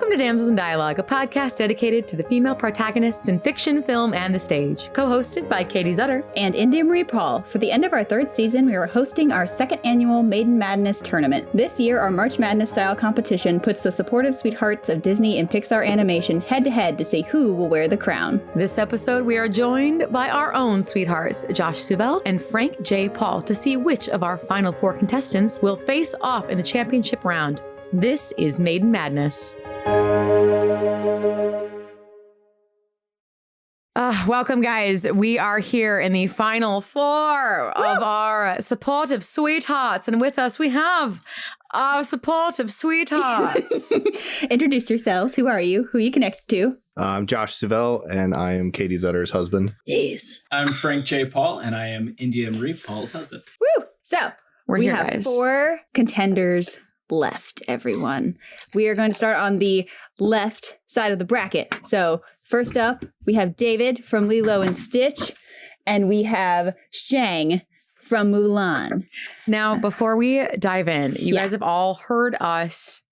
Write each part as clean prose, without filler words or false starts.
Welcome to Damsels in Dialogue, a podcast dedicated to the female protagonists in fiction, film, and the stage. Co-hosted by Katie Zutter and India Marie Paul. For the end of our third season, we are hosting our second annual Maiden Madness tournament. This year, our March Madness style competition puts the supportive sweethearts of Disney and Pixar animation head-to-head to see who will wear the crown. This episode, we are joined by our own sweethearts, Josh Suevel and Frank J. Paul, to see which of our final four contestants will face off in the championship round. This is Maiden Madness. Welcome, guys. We are here in the final four of our supportive sweethearts. And with us, we have our supportive sweethearts. Introduce yourselves. Who are you? Who are you connected to? I'm Josh Suevel, and I am Katie Zutter's husband. Yes. I'm Frank J. Paul, and I am India Marie Paul's husband. Woo! So, we have guys. 4 contenders left, everyone. We are going to start on the left side of the bracket. So, first up, we have David from Lilo and Stitch, and we have Shang from Mulan. Now, before we dive in, you guys have all heard us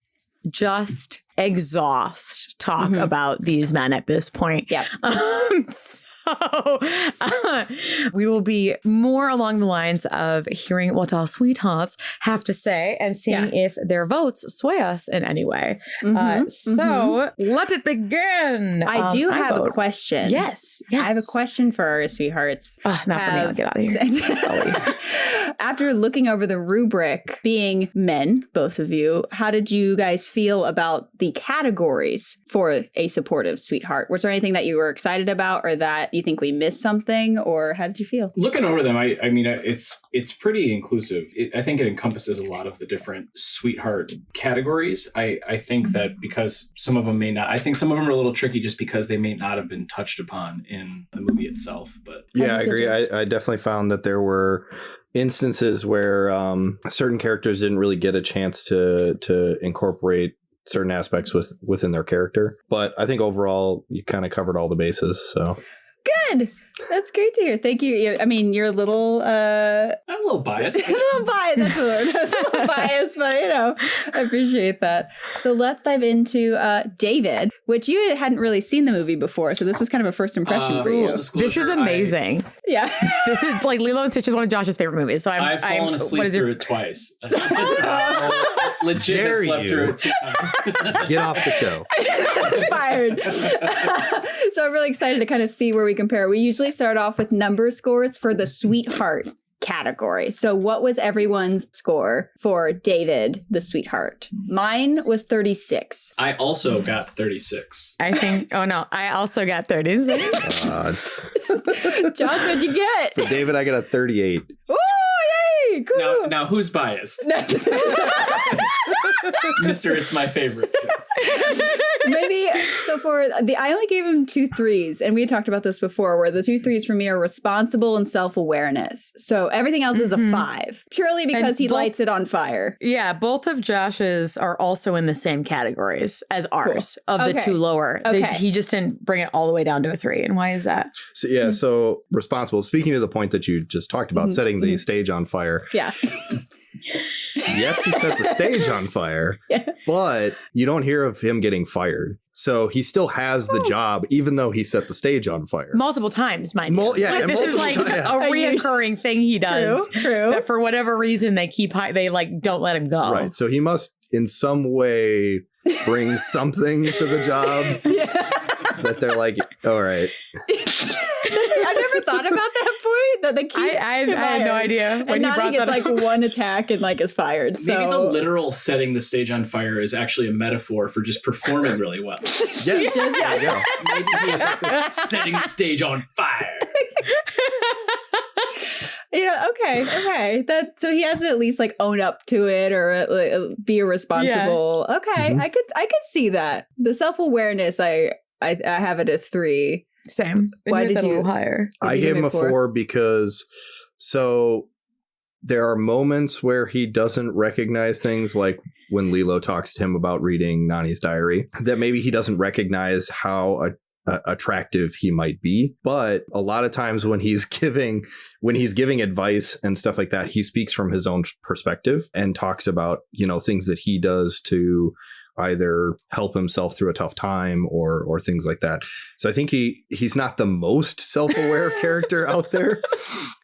just exhaust talk about these men at this point. Yeah. So we will be more along the lines of hearing what our sweethearts have to say and seeing if their votes sway us in any way. So let it begin. I do have a question. Yes. I have a question for our sweethearts. Not for me. I'll get out of here. After looking over the rubric, being men, both of you, how did you guys feel about the categories for a supportive sweetheart? Was there anything that you were excited about or that you think we missed something, or how did you feel? Looking over them, I mean, it's pretty inclusive. I think it encompasses a lot of the different sweetheart categories. I think that because some of them may not, I think some of them are a little tricky just because they may not have been touched upon in the movie itself. But yeah, I agree. I definitely found that there were instances where certain characters didn't really get a chance to incorporate certain aspects within their character. But I think overall, you kind of covered all the bases. So good. That's great to hear. Thank you. I mean, you're a little... I'm a little biased. A little biased. That's a word. That's a little biased, but, I appreciate that. So let's dive into David, which you hadn't really seen the movie before, so this was kind of a first impression for you. This is amazing. This is like Lilo and Stitch is one of Josh's favorite movies. So I've fallen asleep through it twice. Legit slept through it 2 times. Get off the show. Fired. So I'm really excited to kind of see where we compare. We usually start off with number scores for the sweetheart category. So what was everyone's score for David, the sweetheart? Mine was 36. I also got 36. I also got 36. Josh, what'd you get? For David, I got a 38. Ooh, yay! Cool. Now who's biased? Mr. It's my favorite. Maybe, so I only gave him 2 3s, and we had talked about this before, where the 2 3s for me are responsible and self-awareness. So everything else is a 5, purely because he lights it on fire. Yeah, both of Josh's are also in the same categories as ours of the 2 lower. He just didn't bring it all the way down to a 3. And why is that? So so responsible. Speaking to the point that you just talked about, setting the stage on fire. Yeah. Yes, he set the stage on fire, but you don't hear of him getting fired. So he still has the job, even though he set the stage on fire. Multiple times, mind you. This is like a reoccurring thing he does. True. That for whatever reason, they don't let him go. Right. So he must in some way bring something to the job that they're like, all right. I never thought about that point. That the key. I had no idea when you brought that up. It's like one attack and is fired. Maybe the literal setting the stage on fire is actually a metaphor for just performing really well. Yes. Yeah. Maybe he is setting the stage on fire. Okay. So he has to at least own up to it or be responsible. Yeah. Okay, I could see that. The self-awareness, I have it at 3. Same. Why did you? A little higher? I gave him a 4 because there are moments where he doesn't recognize things, like when Lilo talks to him about reading Nani's diary, that maybe he doesn't recognize how attractive he might be. But a lot of times when he's giving advice and stuff like that, he speaks from his own perspective and talks about, things that he does to either help himself through a tough time or things like that. So I think he's not the most self-aware character out there,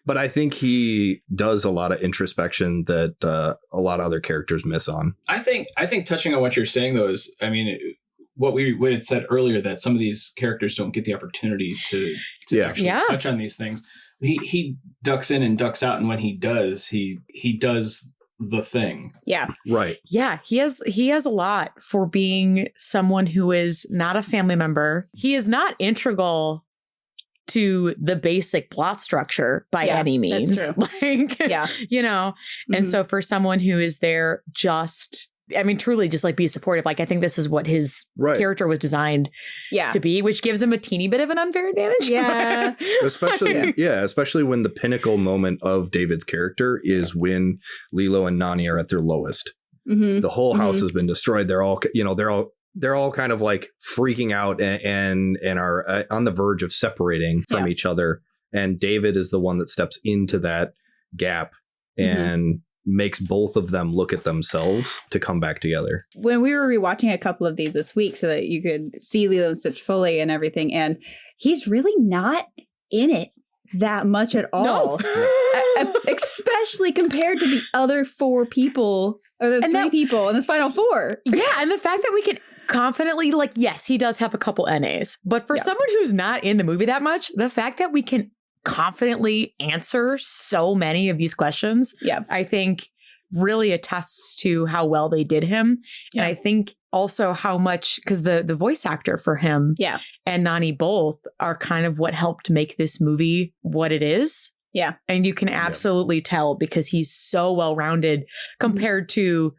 but I think he does a lot of introspection that a lot of other characters miss on. I think touching on what you're saying though is, I mean, what we had said earlier, that some of these characters don't get the opportunity to actually touch on these things. He ducks in and ducks out, and when he does, he does the thing. Yeah. Right. Yeah, he has a lot for being someone who is not a family member. He is not integral to the basic plot structure by any means. That's true. Like, you know, and so for someone who is there just, I mean, truly just like be supportive. Like, I think this is what his character was designed to be, which gives him a teeny bit of an unfair advantage. Yeah. Especially when the pinnacle moment of David's character is when Lilo and Nani are at their lowest. Mm-hmm. The whole house has been destroyed. They're all, you know, they're all kind of like freaking out and are on the verge of separating from each other. And David is the one that steps into that gap and makes both of them look at themselves to come back together. When we were rewatching a couple of these this week so that you could see Lilo and Stitch fully and everything, and he's really not in it that much at all. No. Especially compared to the other four people, or the three people in this final four. Yeah, and the fact that we can confidently, like, yes, he does have a couple NAs, but for someone who's not in the movie that much, the fact that we can confidently answer so many of these questions, I think really attests to how well they did him. And I think also how much, because the voice actor for him and Nani both are kind of what helped make this movie what it is. Yeah. And you can absolutely tell because he's so well-rounded compared to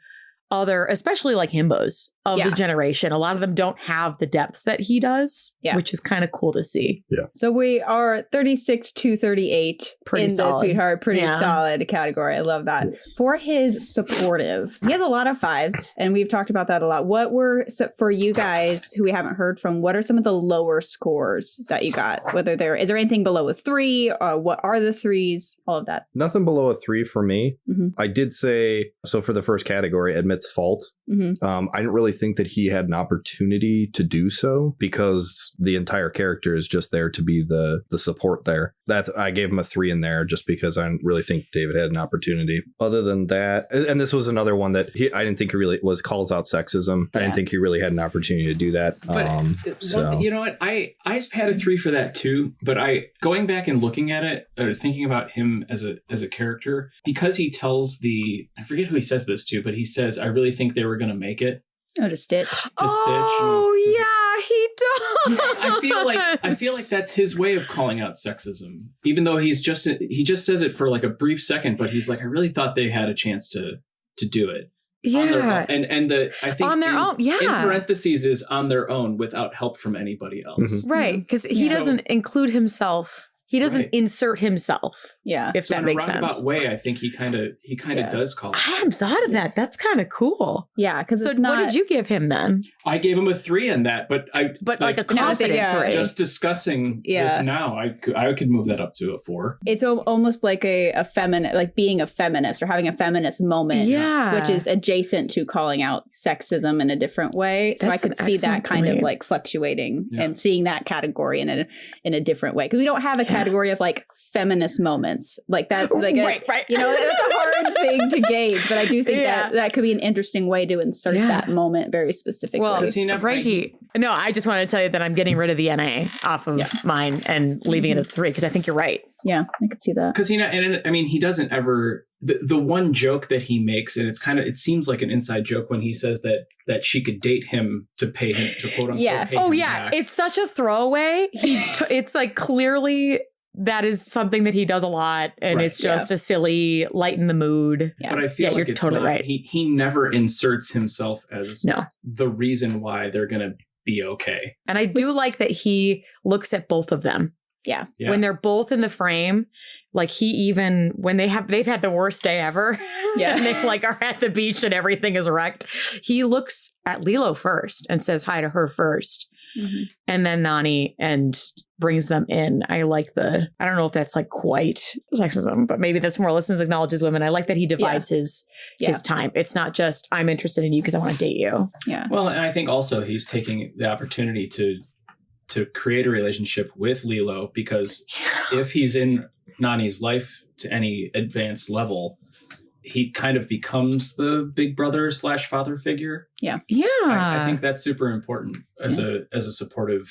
other, especially like himbos of the generation. A lot of them don't have the depth that he does, which is kind of cool to see. Yeah. So we are 36 to 38 pretty in solid. The Sweetheart. Pretty solid category. I love that. Yes. For his supportive, he has a lot of fives, and we've talked about that a lot. What were, for you guys who we haven't heard from, what are some of the lower scores that you got? Is there anything below a 3? Or what are the 3s? All of that. Nothing below a 3 for me. I did say, so for the first category, admits fault. I didn't really think that he had an opportunity to do so because the entire character is just there to be the support there. I gave him a 3 in there just because I didn't really think David had an opportunity. Other than that, and this was another one that I didn't think he really calls out sexism. I didn't think he really had an opportunity to do that. But you know what? I had a 3 for that too. But going back and looking at it or thinking about him as a character, because he tells I forget who he says this to, but he says, I really think they were going to make it. Oh, to Stitch. Oh, yeah, he does. I feel like that's his way of calling out sexism, even though he just says it for like a brief second, but he's like, I really thought they had a chance to do it. Yeah. On their own. And I think on their own, in parentheses is on their own without help from anybody else. Right. Because he doesn't include himself. He doesn't insert himself. Yeah. If that makes sense. In a roundabout way, I think he kind of does call it. I hadn't thought of that. That's kind of cool. Yeah. Because so what did you give him then? I gave him a 3 in that, but like a confident 3. Just discussing this now, I could move that up to a 4. It's almost like a feminist, like being a feminist or having a feminist moment, which is adjacent to calling out sexism in a different way. So I could see that kind of like fluctuating and seeing that category in a different way, because we don't have a category of like feminist moments like that, like right. You know, it's a hard thing to gauge, but I do think that could be an interesting way to insert that moment very specifically. Well, Frankie, no, I just want to tell you that I'm getting rid of the NA off of mine and leaving it as 3 because I think you're right. Yeah, I could see that. Because he doesn't ever the one joke that he makes, and it seems like an inside joke when he says that she could date him to pay him to quote unquote pay him back. It's such a throwaway. It's like clearly that is something that he does a lot, and it's just a silly lighten the mood. Yeah. But I feel like you're totally right. He never inserts himself as the reason why they're gonna be okay. And I do like that he looks at both of them. Yeah. When they're both in the frame, like when they've had the worst day ever. Yeah. And they like are at the beach and everything is wrecked. He looks at Lilo first and says hi to her first. and then Nani and brings them in. I like I don't know if that's like quite sexism, but maybe that's more Listens acknowledges women. I like that he divides his time. It's not just I'm interested in you because I want to date you. Yeah. Well, and I think also he's taking the opportunity to create a relationship with Lilo, because if he's in Nani's life to any advanced level, he kind of becomes the big brother / father figure. Yeah. I think that's super important as a supportive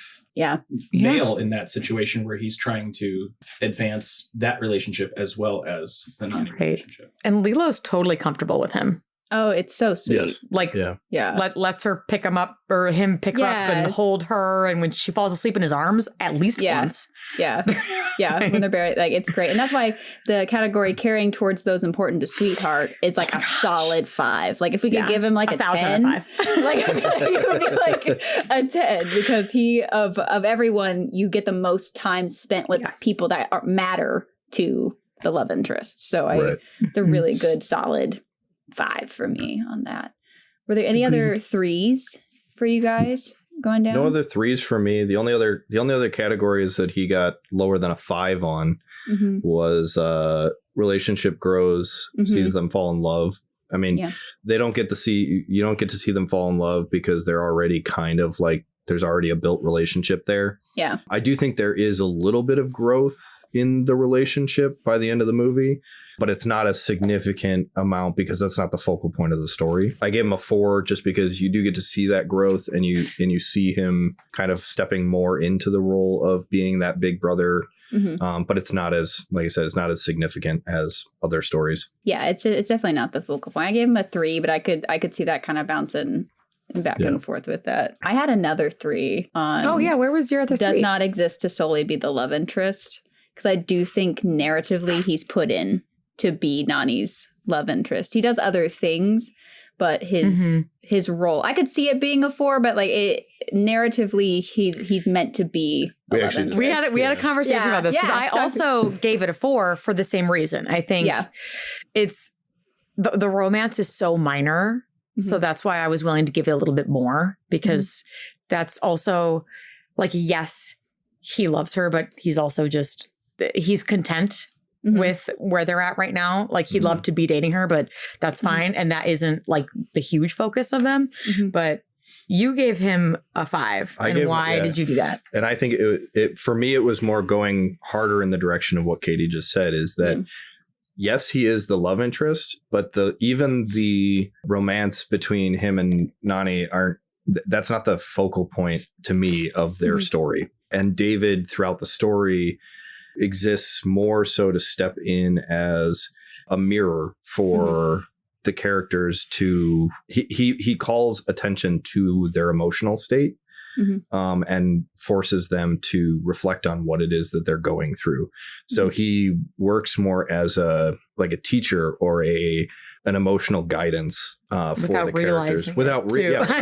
male in that situation where he's trying to advance that relationship as well as the Nani relationship. And Lilo's totally comfortable with him. Oh, it's so sweet. Yes. Like, lets her pick him up or him pick her up and hold her. And when she falls asleep in his arms, at least once. Yeah. Yeah. When they're buried, like, it's great. And that's why the category carrying towards those important to sweetheart is like a solid 5. Like if we could give him like a 10, like it would be like a 10, because he of everyone, you get the most time spent with people that matter to the love interest. So it's a really good solid 5 for me on that. Were there any other 3s for you guys going down? No other 3s for me. The only other categories that he got lower than a 5 on was relationship grows, sees them fall in love. I mean, you don't get to see them fall in love because they're already kind of like, there's already a built relationship there. Yeah. I do think there is a little bit of growth in the relationship by the end of the movie, but it's not a significant amount because that's not the focal point of the story. I gave him a 4 just because you do get to see that growth and you see him kind of stepping more into the role of being that big brother. But it's not as, like I said, it's not as significant as other stories. Yeah, it's definitely not the focal point. I gave him a 3, but I could see that kind of bouncing back and forth with that. I had another 3 on. Oh yeah, where was your other 3? Does not exist to solely be the love interest, because I do think narratively he's put in to be Nani's love interest. He does other things, but his role, I could see it being a 4, but like narratively he's meant to be a love interest. We had a conversation about this because I also gave it a 4 for the same reason. I think it's the romance is so minor. So that's why I was willing to give it a little bit more, because that's also like, yes, he loves her, but he's also he's content with where they're at right now. Like he'd love to be dating her, but that's fine. And that isn't like the huge focus of them. But you gave him a 5. Why did you do that? And I think it for me, it was more going harder in the direction of what Katie just said, is that yes, he is the love interest, but even the romance between him and Nani that's not the focal point to me of their story. And David throughout the story exists more so to step in as a mirror for the characters to, he calls attention to their emotional state. And forces them to reflect on what it is that they're going through. So he works more as a teacher or an emotional guidance for the characters. I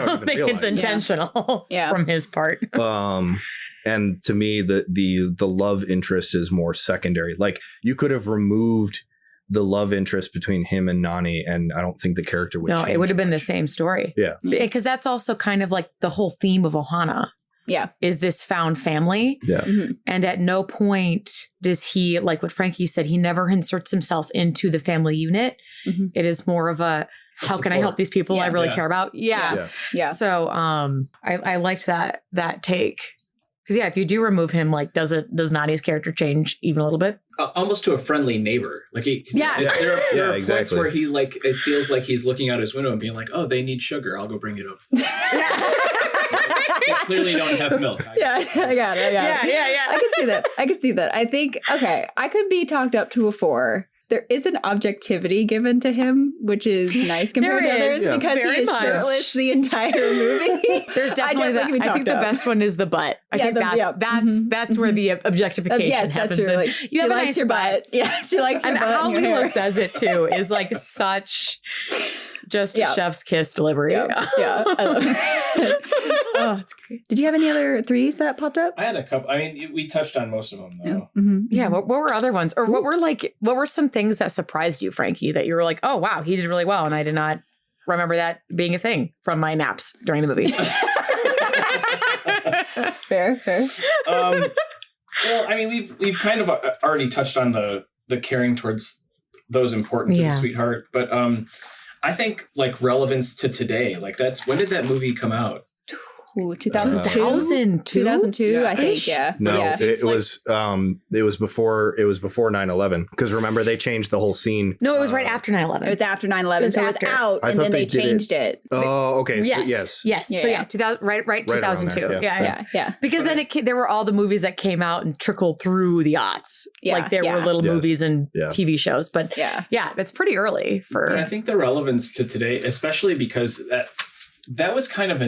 don't think it's intentional from his part. And to me, the love interest is more secondary. Like you could have removed the love interest between him and Nani, and I don't think the character would change. No, it would have been the same story. Yeah. Because that's also kind of like the whole theme of Ohana. Yeah. Is this found family. Yeah. And at no point does he, like what Frankie said, he never inserts himself into the family unit. It is more of a, how can I help these people I really care about? Yeah. So I liked that take. Because if you do remove him, like, does Nani's character change even a little bit? Almost to a friendly neighbor. Like there are points where he it feels like he's looking out his window and being like, "Oh, they need sugar. I'll go bring it up." They clearly don't have milk. I got it. Yeah. I can see that. I think I could be talked up to a 4. There is an objectivity given to him, which is nice compared to others because he is shirtless the entire movie. There's definitely I think the best one is the butt. I think that's where the objectification happens. That's true. Like, she likes your butt. Yeah, she likes your butt. And how Lilo says it too is like such just a chef's kiss delivery. Yeah, I love it. Oh, it's great. Did you have any other 3s that popped up? I had a couple. I mean, we touched on most of them, though. Yeah. What were other ones? Or what were some things that surprised you, Frankie, that you were like, oh, wow, he did really well. And I did not remember that being a thing from my naps during the movie. Fair. Well, I mean, we've kind of already touched on the caring towards those important to the sweetheart, but I think like relevance to today, like when did that movie come out? Ooh, 2002? 2002? Yeah. I think, yeah. No, yeah. it was before 9/11, because remember they changed the whole scene. No, it was right after 9/11. It was after 9/11, so it was out, and then they changed it. Oh, okay. Yes. So, yes. Yeah, so 2000, right 2002. There, yeah. Because then there were all the movies that came out and trickled through the aughts. Like there were little movies and TV shows, but yeah, that's pretty early for. But I think the relevance to today, especially because that was kind of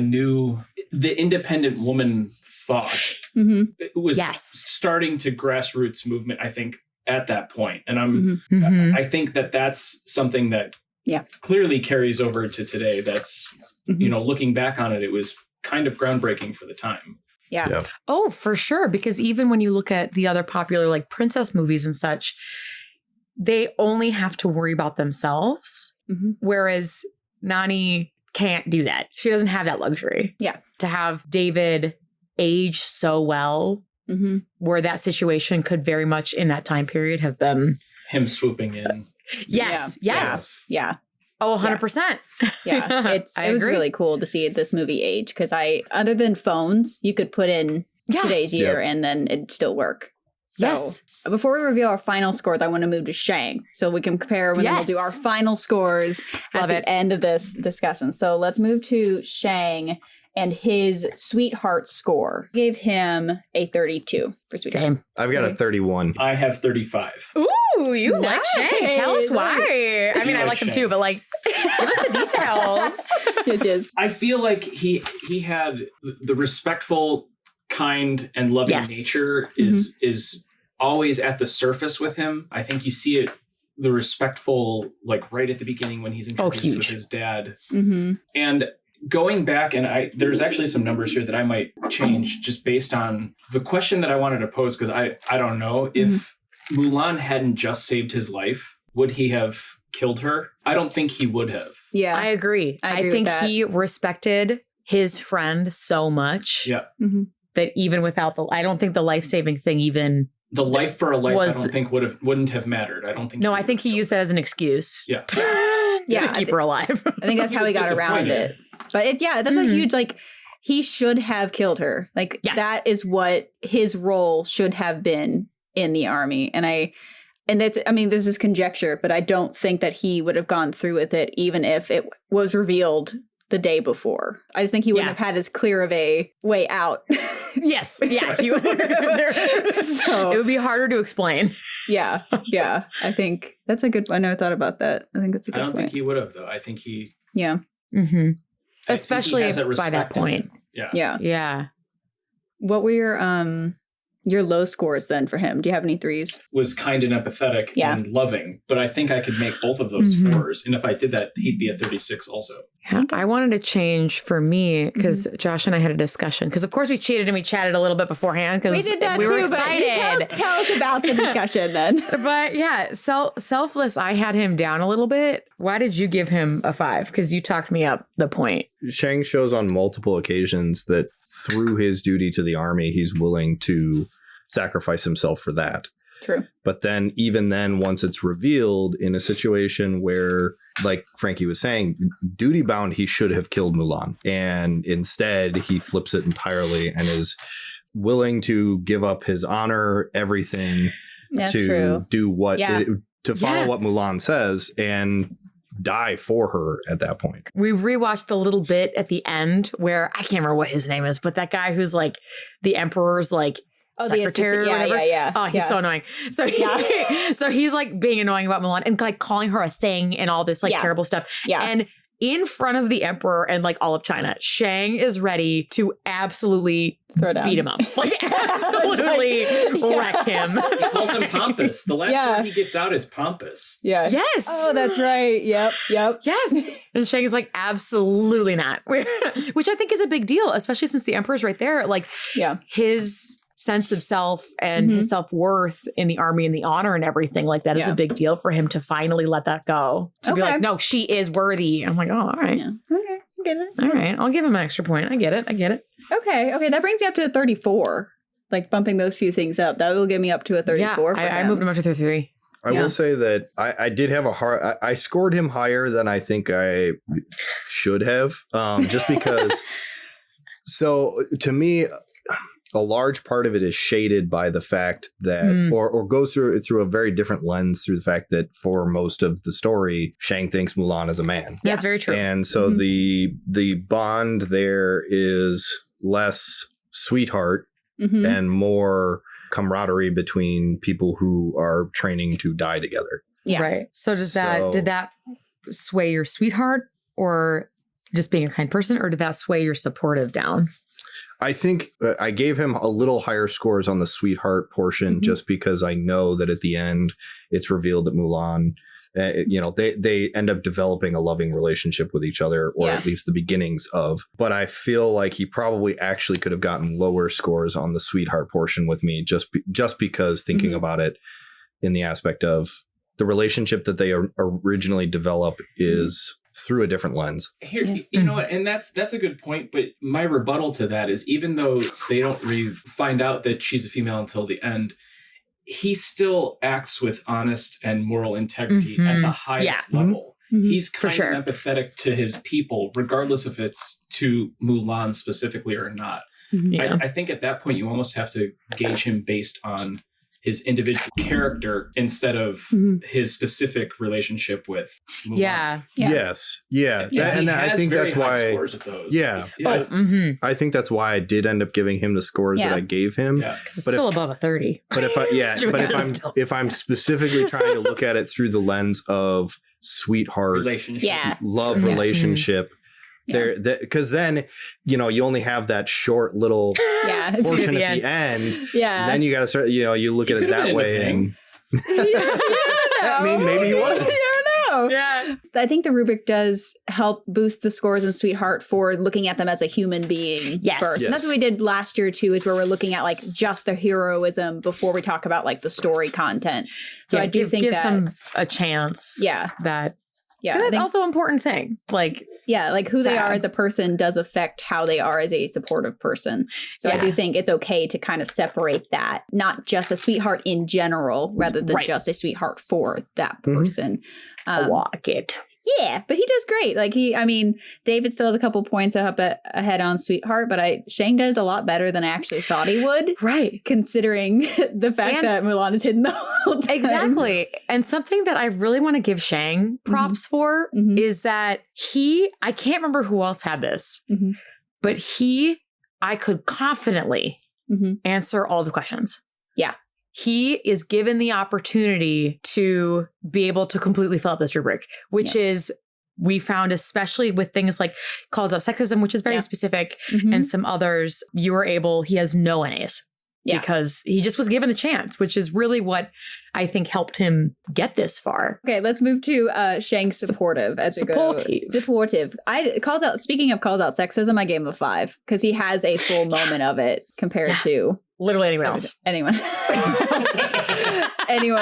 the independent woman thought. It was starting to grassroots movement, I think, at that point. And I think that's something that clearly carries over to today. That's, looking back on it, it was kind of groundbreaking for the time. Yeah. Oh, for sure. Because even when you look at the other popular like princess movies and such, they only have to worry about themselves. Whereas Nani can't do that. She doesn't have that luxury. Yeah. To have David age so well, where that situation could very much in that time period have been him swooping in. Yes. Yeah. Oh, 100%. Yeah. It was really cool to see this movie age, because other than phones, you could put in today's year and then it'd still work. So, before we reveal our final scores, I want to move to Shang so we can compare when we'll do our final scores at the end of this discussion. So let's move to Shang and his sweetheart score. Gave him a 32 for sweetheart. Same. I've got a 31. I have 35. Ooh, you like Shang. Tell us why. I mean, I like him too, but like, give us the details. It is. I feel like he had the respectful, kind, and loving nature is always at the surface with him. I think you see it, the respectful, like right at the beginning when he's introduced with his dad. And going back, and there's actually some numbers here that I might change just based on the question that I wanted to pose, because I don't know if Mulan hadn't just saved his life, would he have killed her? I don't think he would have. Yeah, I agree. I think he respected his friend so much that even without I don't think the life-saving thing even... The life for a life, I don't think wouldn't have mattered. I don't think. No, I think he used that as an excuse. Yeah. To keep her alive. I think that's how he got around it. But that's a huge, like, he should have killed her. Like, that is what his role should have been in the army. And this is conjecture, but I don't think that he would have gone through with it even if it was revealed the day before. I just think he wouldn't have had as clear of a way out. Yes. Yeah. He would, so, it would be harder to explain. Yeah. I think that's a good one. I never thought about that. I think that's a good point. I don't think he would have, though. I think he... Yeah. Especially by that point. Yeah. What were your low scores then for him? Do you have any threes? Was kind and empathetic and loving, but I think I could make both of those fours. And if I did that, he'd be a 36 also. Yeah, I wanted to change for me because Josh and I had a discussion because of course we cheated and we chatted a little bit beforehand because we did that we too, were excited. But tell us about the discussion then. But yeah, selfless, I had him down a little bit. Why did you give him a 5? Because you talked me up the point. Shang shows on multiple occasions that through his duty to the army, he's willing to sacrifice himself for that. True. But then, even then, once it's revealed in a situation where, like Frankie was saying, duty bound, he should have killed Mulan. And instead, he flips it entirely and is willing to give up his honor, everything to do what, to follow what Mulan says and die for her at that point. We rewatched a little bit at the end where I can't remember what his name is, but that guy who's like the emperor's like, secretary or whatever. Oh, he's so annoying. So so he's like being annoying about Mulan and like calling her a thing and all this like terrible stuff. Yeah. And in front of the emperor and like all of China, Shang is ready to absolutely beat him up. Like absolutely wreck him. He calls him pompous. The last word he gets out is pompous. Yeah. Yes. Oh, that's right. Yep. Yes. And Shang is like, absolutely not. Which I think is a big deal, especially since the emperor's right there. Like his sense of self and his self-worth in the army and the honor and everything like that is a big deal for him to finally let that go. To be like, no, she is worthy. I'm like, oh, all right. Get it? All right. I'll give him an extra point. I get it. Okay. That brings me up to a 34. Like bumping those few things up. That will get me up to a 34 for him. I moved him up to 33. I will say that I did have I scored him higher than I think I should have, just because. So to me, a large part of it is shaded by the fact that, or goes through a very different lens through the fact that for most of the story, Shang thinks Mulan is a man. That's very true. And so the bond there is less sweetheart and more camaraderie between people who are training to die together. Yeah. Right. So did that sway your sweetheart or just being a kind person, or did that sway your supportive down? I think I gave him a little higher scores on the sweetheart portion just because I know that at the end it's revealed that Mulan, they end up developing a loving relationship with each other, or at least the beginnings of. But I feel like he probably actually could have gotten lower scores on the sweetheart portion with me just because thinking about it in the aspect of the relationship that they originally develop is through a different lens. Here, you know what, and that's a good point. But my rebuttal to that is, even though they don't find out that she's a female until the end, he still acts with honest and moral integrity at the highest level. He's kind of empathetic to his people, regardless if it's to Mulan specifically or not. I think at that point you almost have to gauge him based on his individual character instead of his specific relationship with Mulan. Yes. I think that's why. Scores of those. I think that's why I did end up giving him the scores that I gave him. Because it's still above a 30. But if I'm specifically trying to look at it through the lens of sweetheart relationship, love relationship. Because then, you only have that short little portion at the end. Yeah. Then you got to start, you look at it that way. And I mean, maybe he was. You don't know. Yeah. I think the rubric does help boost the scores in Sweetheart for looking at them as a human being first. And that's what we did last year, too, is where we're looking at like just the heroism before we talk about like the story content. So I do think give that some a chance. That's also an important thing. Like who they are as a person does affect how they are as a supportive person. So I do think it's okay to kind of separate that, not just a sweetheart in general, rather than just a sweetheart for that person. I like it. Yeah, but he does great. Like David still has a couple points up ahead on Sweetheart, but Shang does a lot better than I actually thought he would. Right. Considering the fact that Mulan is hidden the whole time. Exactly. And something that I really want to give Shang props for is that I can't remember who else had this, but I could confidently answer all the questions. Yeah. He is given the opportunity to be able to completely fill out this rubric, which is, we found, especially with things like calls out sexism, which is very specific, and some others, he has no NAs because he just was given the chance, which is really what I think helped him get this far. Okay, let's move to Shang's supportive. Supportive. Speaking of calls out sexism, I gave him a 5 because he has a full moment of it compared to literally anyone else. Anyone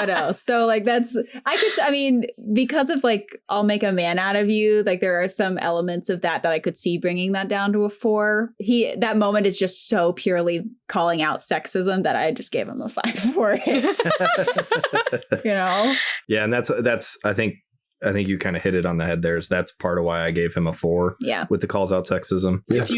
else. So like because of like, I'll make a man out of you. Like there are some elements of that I could see bringing that down to a 4. That moment is just so purely calling out sexism that I just gave him a 5 for it. Yeah. And that's, I think you kind of hit it on the head there. That's part of why I gave him a 4 with the calls out sexism. If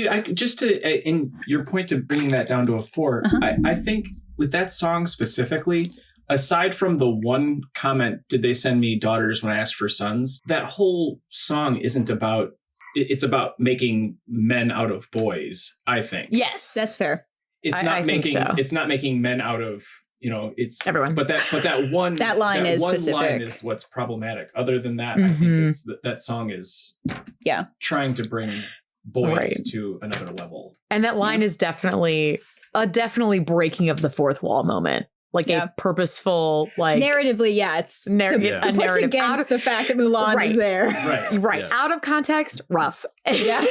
in your point to bringing that down to a 4, I think with that song specifically, aside from the one comment, did they send me daughters when I asked for sons? That whole song isn't about, it's about making men out of boys, I think. Yes, that's fair. It's not making men out of, it's everyone. But that one line is specific. Line is what's problematic. Other than that, I think that song is trying to bring boys to another level. And that line is definitely breaking of the fourth wall moment. like a purposeful, like narratively, it's a narrative against the fact that Mulan is there. Right. Out of context, rough. Yeah.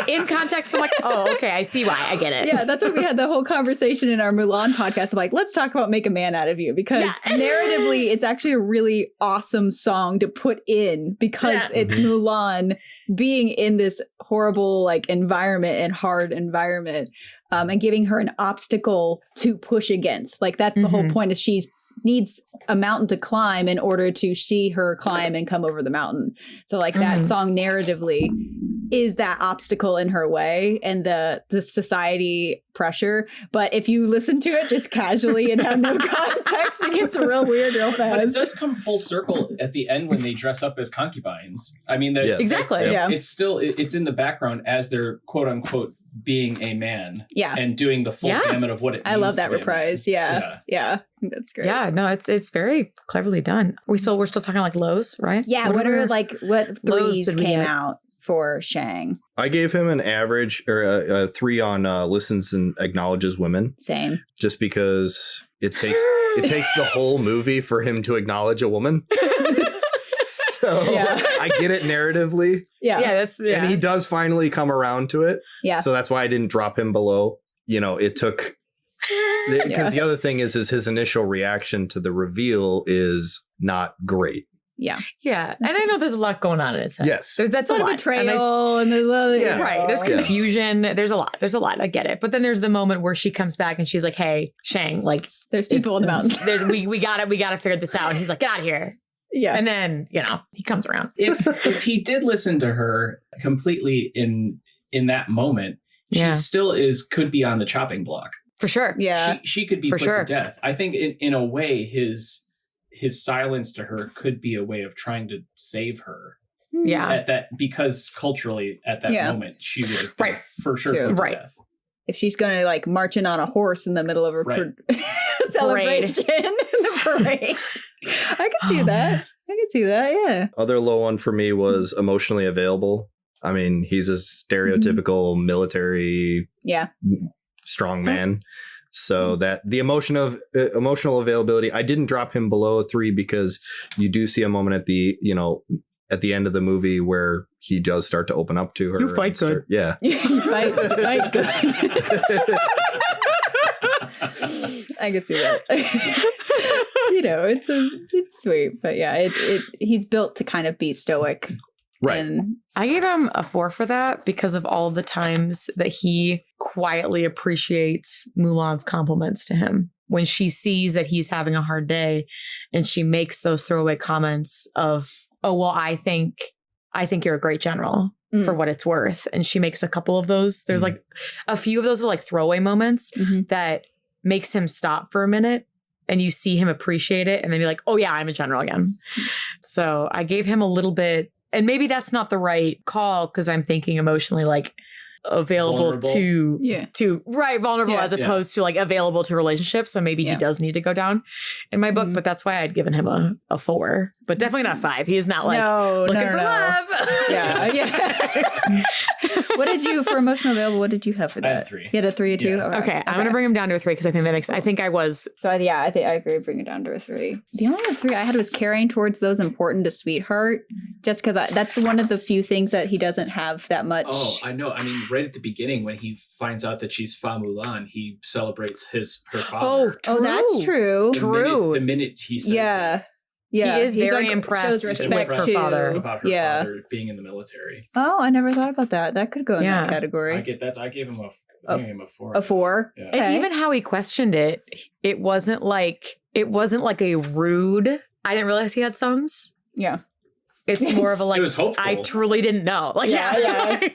In context, I'm like, oh, okay, I see why. I get it. Yeah, that's why we had the whole conversation in our Mulan podcast of like, let's talk about Make a Man Out of You, because narratively, it's actually a really awesome song to put in because it's Mulan being in this horrible like environment and hard environment, and giving her an obstacle to push against. Like that's the whole point, is she's needs a mountain to climb in order to see her climb and come over the mountain. So like that song narratively is that obstacle in her way and the society pressure. But if you listen to it just casually and have no context, it gets real weird real fast. But it does come full circle at the end when they dress up as concubines. I mean, exactly. It's still, it's in the background as they're quote unquote being a man and doing the full gamut of what it means. I love that reprise. Yeah. That's great. Yeah, no, it's very cleverly done. We're still talking like lows, right? Yeah. What threes came out for Shang? I gave him an average or a 3 on listens and acknowledges women. Same. Just because it takes the whole movie for him to acknowledge a woman. So I get it narratively. Yeah. And he does finally come around to it. Yeah. So that's why I didn't drop him below. It took, because the other thing is his initial reaction to the reveal is not great. Yeah. Yeah. And I know there's a lot going on in his head. Yes. That's a lot. Betrayal and there's a right. There's confusion. There's a lot. I get it. But then there's the moment where she comes back and she's like, hey, Shang, like there's people in the mountains. We got to figure this out. And he's like, get out of here. Yeah. And then, he comes around. If he did listen to her completely in that moment, she still could be on the chopping block. For sure. Yeah. She could be put to death. I think in a way his silence to her could be a way of trying to save her. Yeah. Because culturally at that moment she would have been for sure put to death. If she's going to like march in on a horse in the middle of her celebration in the parade. I can see that. Yeah. Other low one for me was emotionally available. I mean, he's a stereotypical military strong man. So that the emotional availability, I didn't drop him below a 3 because you do see a moment at the end of the movie where he does start to open up to her. You fight good. Yeah. You fight good. I could see that. It's sweet, but he's built to kind of be stoic. Right. And I gave him a 4 for that because of all of the times that he quietly appreciates Mulan's compliments to him. When she sees that he's having a hard day and she makes those throwaway comments of, oh, well, I think you're a great general for what it's worth. And she makes a couple of those. There's like a few of those are like throwaway moments that makes him stop for a minute. And you see him appreciate it and then be like, oh, yeah, I'm a general again. So I gave him a little bit. And maybe that's not the right call because I'm thinking emotionally like available vulnerable as opposed to like available to relationships. So maybe he does need to go down in my book, but that's why I'd given him a 4, but definitely not 5. He is not like looking for love. Yeah. What did you for emotional available? What did you have for that? I had a 3. You had a 3 too. Yeah. Okay, I'm gonna bring him down to a 3 because I think that makes. I think I was. So I agree. Bring it down to a 3. The only 3 I had was carrying towards those important to Sweetheart, just because that's one of the few things that he doesn't have that much. Oh, I know. I mean, right at the beginning when he finds out that she's Fa Mulan, he celebrates her father. Oh, that's true. The minute he says that. Yeah, he is very impressed shows respect with her father. About her father being in the military. Oh, I never thought about that. That could go in that category. I get that. I gave him a 4. A 4? Yeah. And even how he questioned it, it wasn't like a rude, I didn't realize he had sons. Yeah. It's more of a like, it was hopeful. I truly didn't know. Like,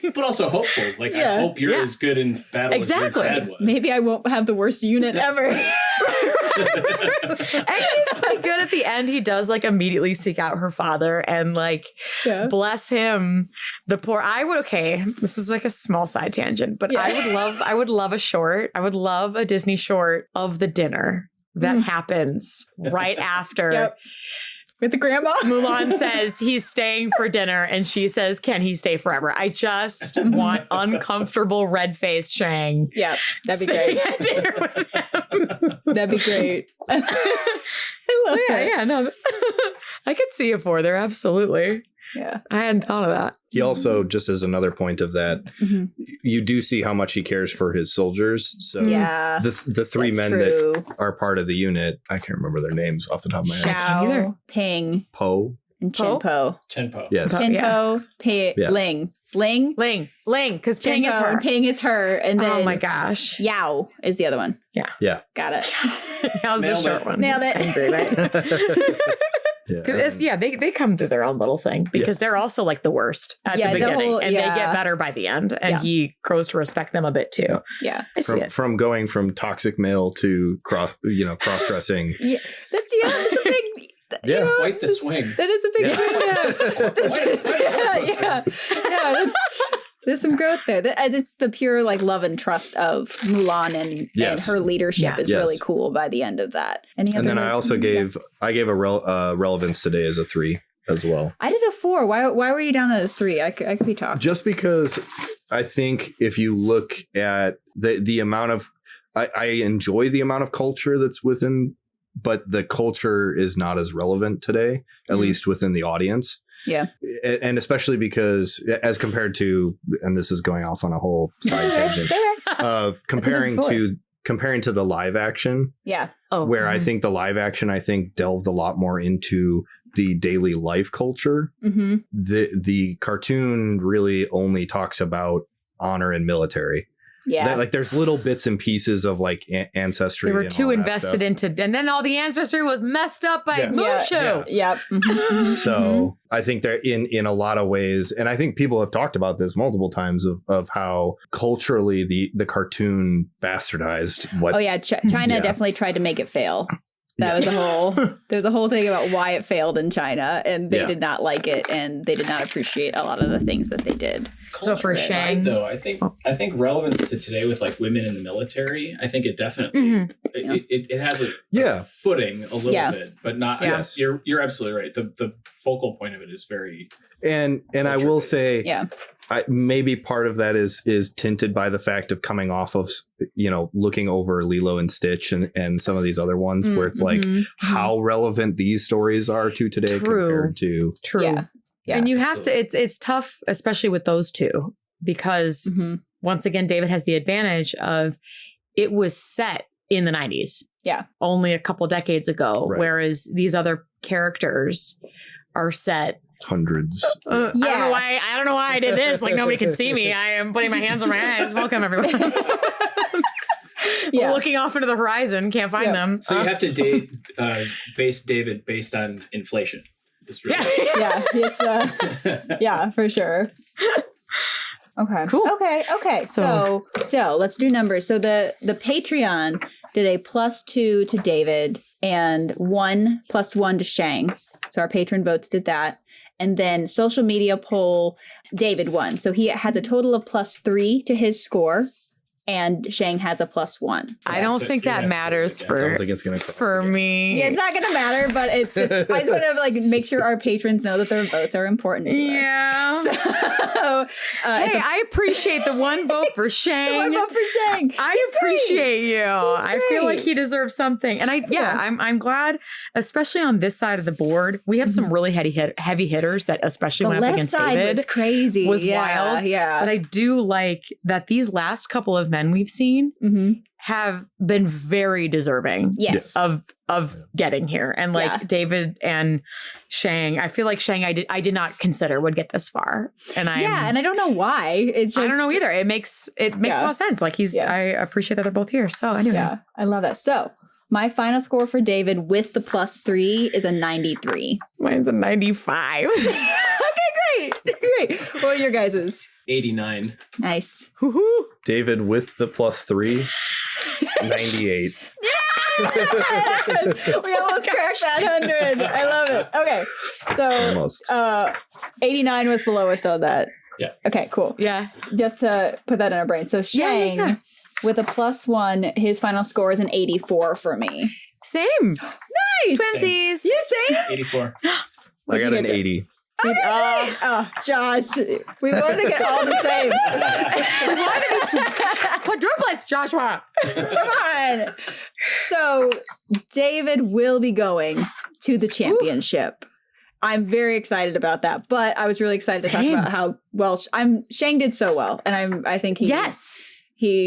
but also hopeful. Like, I hope you're as good in battle as your dad was. Maybe I won't have the worst unit ever. And he's pretty good at the end. He does like immediately seek out her father and like bless him. The poor. This is like a small side tangent, but I would love a short. I would love a Disney short of the dinner that happens right after. Yep. With the grandma. Mulan says he's staying for dinner and she says, can he stay forever? I just want uncomfortable red-faced Shang. Yeah, that'd be great. At dinner with him. That'd be great. I love that. Yeah, no. I could see a 4 there, absolutely. Yeah. I hadn't thought of that. He also, just as another point of that, you do see how much he cares for his soldiers. So Yeah. the three That's men true. that are part of the unit, I can't remember their names off the top of my head. Xiao, either. Ping, Poe. and Po? Chenpo. Chenpo. Yes. Po. Chenpo, Yeah. Ling. Ling? Ling, because Ping is Chenpo, her. and Ping is her. And then Oh my gosh. Yao is the other one. Yeah. Got it. That was the Nailed short it. one. Nailed It's it. angry, right? Yeah. 'Cause they come through their own little thing because Yes. they're also like the worst at Yeah, the the beginning, whole- and they yeah. get better by the end. And Yeah. he grows to respect them a bit too. Yeah. I see it. From going from toxic male to cross dressing. Yeah. That's a big. Yeah. You know, Quite the swing. that is a big swing. Yeah. Yeah. There's some growth there. It's the pure like love and trust of Mulan and Yes. her leadership Yeah. is Yes. really cool by the end of that. Any And other, then I like, also yeah. gave a relevance today as a 3 as well. I did a 4. Why were you down at a 3? I could be talking. Just because I think if you look at the amount of, I enjoy the amount of culture that's within, but the culture is not as relevant today, at least within the audience. Yeah. And especially because as compared to, and this is going off on a whole side tangent, of comparing to the live action, Yeah. Oh, where I think the live action, delved a lot more into the daily life culture. Mm-hmm. The cartoon really only talks about honor and military. Yeah. There's little bits and pieces of like ancestry. they were and too all that invested stuff. into, and then all the ancestry was messed up by Yes. Mushu. Yeah. Yep. Mhm. So I think they're in a lot of ways, and I think people have talked about this multiple times of how culturally the cartoon bastardized what. Oh yeah, China Yeah. definitely tried to make it fail. That was there's a whole thing about why it failed in China, and they Yeah. did not like it, and they did not appreciate a lot of the things that they did. So for Aside, Shang, though, I think relevance to today with like women in the military, I think it definitely Mhm. it has a Yeah. footing a little Yeah. bit, but not. Yes. You're absolutely right. The focal point of it is very And I will Culture-based. say, Yeah. maybe part of that is tinted by the fact of coming off of looking over Lilo and Stitch and some of these other ones where it's like Mhm. how relevant these stories are to today True. compared to True. Yeah. Yeah. And you have to, it's tough, especially with those two, because Mm-hmm. once again, David has the advantage of it was set in the 90s. Yeah. Only a couple decades ago, Right. whereas these other characters are set. hundreds. I Yeah. don't know why I did this. Like nobody can see me. I am putting my hands on my eyes. Welcome everyone. Yeah. Looking off into the horizon, can't find Yeah. them. so you have to base David based on inflation. It's really Yeah. Yeah. It's yeah, for sure. Okay. Cool. Okay. So let's do numbers. So the Patreon did a +2 to David and 1 + 1 to Shang. So our patron votes did that. And then social media poll, David won. So he has a total of +3 to his score. And Shang has a +1. I don't so think you're that absolutely matters right. I don't for think it's gonna for me. Yeah, it's not going to matter, but it's I just want to like make sure our patrons know that their votes are important to Yeah. us. So, Hey, I appreciate the one vote for Shang. one vote for Shang. I He's appreciate you. I feel like great. he deserves something. And I'm glad, especially on this side of the board, we have some really heavy hitters that especially The went up left against side David. was crazy. was Yeah, wild. Yeah. But I do like that these last couple of men we've seen Mm-hmm. have been very deserving Yes. of getting here. And like Yeah. David and Shang, I feel like Shang I did not consider would get this far. And I and I don't know why. It's just I don't know either. It makes a lot of sense. Like Yeah. I appreciate that they're both here. So anyway. Yeah, I love that. So my final score for David with the +3 is a 93. Mine's a 95. Great. What are your guys's? 89. Nice. Woohoo. David with the +3, 98. We almost cracked that 100. I love it. Okay. So Almost. 89 was the lowest on that. Yeah. Okay, cool. Yeah. Just to put that in our brain. So Shang Yeah. with a +1, his final score is an 84 for me. Same. Nice. Twinsies. You same? 84. I What'd got you an get to? 80. Josh, we want to get all the same. We want to be quadruplets, Joshua. Come on. So David will be going to the championship. I'm very excited about that, but I was really excited to talk about how well Shang did so well, and I think he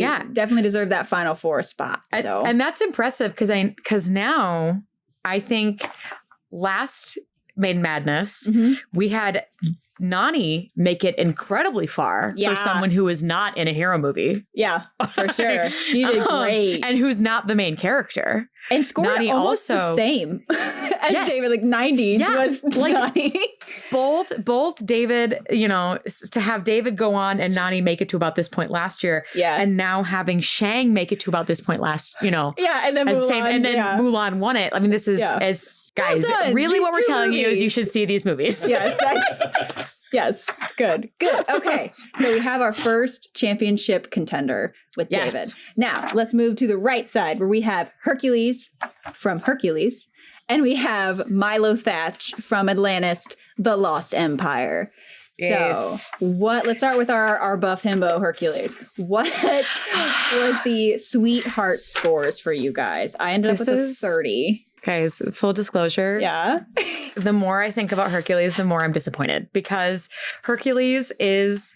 definitely deserved that Final Four spot. So and that's impressive because now I think last Maiden Madness we had Nani make it incredibly far for someone who is not in a hero movie. Yeah, for sure. She did great. And who's not the main character. And scored Nani almost the same as David, like 90s was like Nani. Both David, to have David go on and Nani make it to about this point last year. Yeah. And now having Shang make it to about this point Yeah. And then Mulan. Mulan won it. I mean, this is guys, really what we're telling you is you should see these movies. Yes, yes. Good. Okay. So we have our first championship contender with David. Now let's move to the right side where we have Hercules from Hercules and we have Milo Thatch from Atlantis, The Lost Empire. Yes. So let's start with our buff himbo Hercules. What was the sweetheart scores for you guys? I ended up with a 30. Guys, full disclosure. Yeah. The more I think about Hercules, the more I'm disappointed because Hercules is,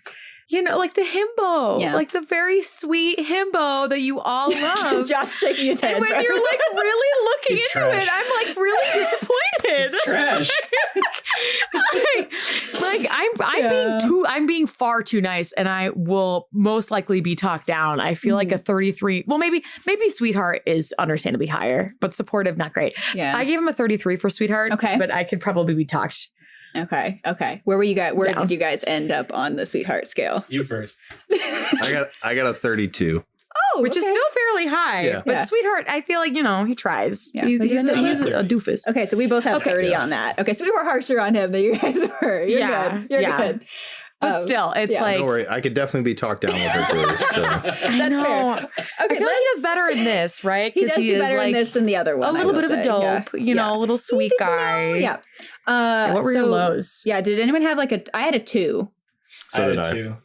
like the himbo, like the very sweet himbo that you all love. Josh shaking his head. And when you're like really looking into trash. it, I'm like really disappointed. It's trash. I'm being far too nice, and I will most likely be talked down. I feel like a 33. Well, maybe Sweetheart is understandably higher, but supportive, not great. Yeah, I gave him a 33 for Sweetheart. Okay, but I could probably be talked. Okay. Where were you guys? Where did you guys end up on the Sweetheart scale? You first. I got a 32. Oh, which is still fairly high. But Sweetheart, I feel like, he tries. Yeah. He's a doofus. Okay, so we both have 30 on that. Okay, so we were harsher on him than you guys were. You're good. You're good. But still, it's like... Don't worry, I could definitely be talked down with Hercules. So. That's fair. Okay, I feel like he does better in this, right? He does do better in this than the other one. A little bit of a dope, a little sweet guy. Yeah. What were your lows? Yeah, did anyone have I had a 2. So did I. I. 2.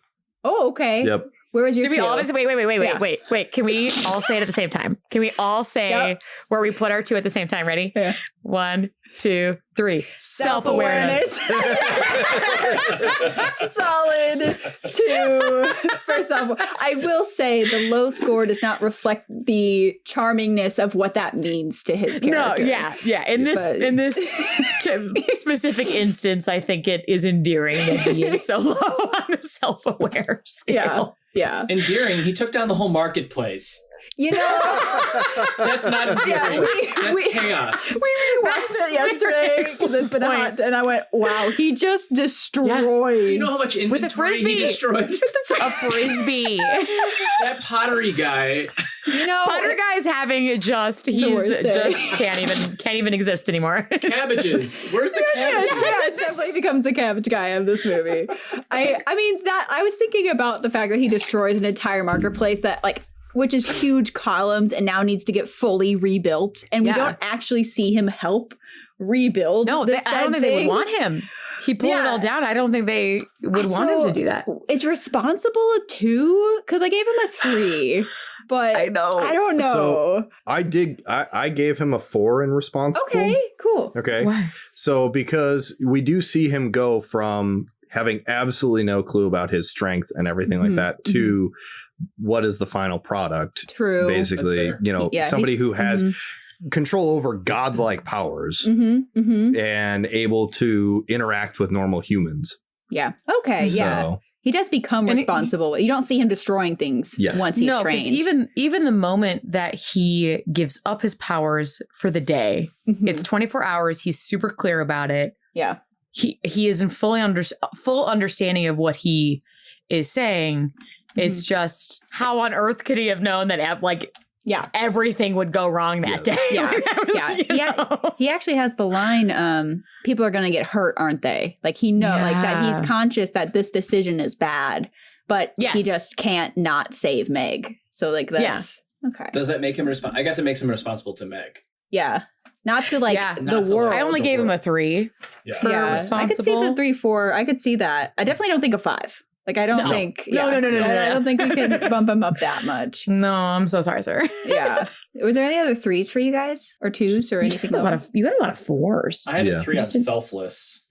Oh, okay. Yep. Where was your Did we 2? all wait. Can we all say it at the same time? Can we all say where we put our 2 at the same time? Ready? Yeah. 1, 2, 3. Self-awareness. Solid 2. First off, I will say the low score does not reflect the charmingness of what that means to his character. No, yeah. In this specific instance, I think it is endearing that he is so low on the self-aware scale. Yeah. Endearing. He took down the whole marketplace. That's not endearing. That's chaos. We rewatched it yesterday. It's been hot, and I went, "Wow, he just destroys." Do you know how much inventory with a frisbee he destroyed? A frisbee. That pottery guy. Potter guy's having he just can't even exist anymore. Cabbages. Where's the cabbage? It definitely becomes the cabbage guy of this movie. I was thinking about the fact that he destroys an entire marketplace that which is huge columns and now needs to get fully rebuilt. And we don't actually see him help rebuild. No, I don't think they would want him. He pulled it all down. I don't think they would want him to do that. It's responsible a 2 because I gave him a 3. But I don't know. So I gave him a 4 in responsible. Okay, cool. Okay. What? So because we do see him go from having absolutely no clue about his strength and everything like that to what is the final product? True. Basically, somebody who has control over godlike powers and able to interact with normal humans. Yeah. Okay. Yeah. He does become responsible. You don't see him destroying things once he's trained. Even the moment that he gives up his powers for the day, it's 24 hours. He's super clear about it. Yeah. He is in full understanding of what he is saying. It's just how on earth could he have known that everything would go wrong that day? Yeah. He actually has the line, people are going to get hurt, aren't they? He that he's conscious that this decision is bad, but he just can't not save Meg. So that's okay. Does that make him I guess it makes him responsible to Meg. Yeah. Not to like Yeah, the not to, like, world. I only the gave him world. a 3 Yeah. for I could see responsible. the 3, 4. I could see that. I definitely don't think a 5. Like, I don't think. No. I No. don't think we can bump him up that much. No, I'm so sorry, sir. Yeah. Was there any other 3s for you guys, or 2s, or You just anything? had a lot else? of, you had a lot of 4s. I had Yeah. a 3 on Just didn't- selfless.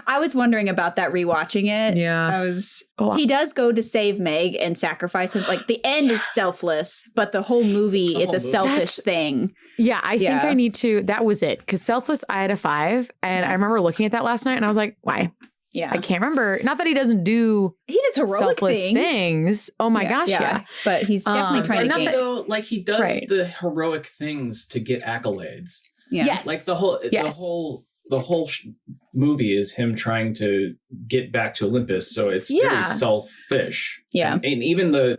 I was wondering about that rewatching it. Yeah. I was. Oh. He does go to save Meg and sacrifice him. Like the end is selfless, but the whole movie, The it's whole a movie. selfish That's- thing. Yeah, I think Yeah. I need to. That was it. Because Selfless, I had a 5. And I remember looking at that last night and I was like, why? Yeah, I can't remember. Not that he doesn't do he does heroic selfless things. things. Oh my gosh, yeah. But he's definitely Um, trying to Does he gain. though? Like he does Right. the heroic things to get accolades. Yeah. Yes. Like the whole movie is him trying to get back to Olympus. So it's Yeah. very selfish. Yeah. and even the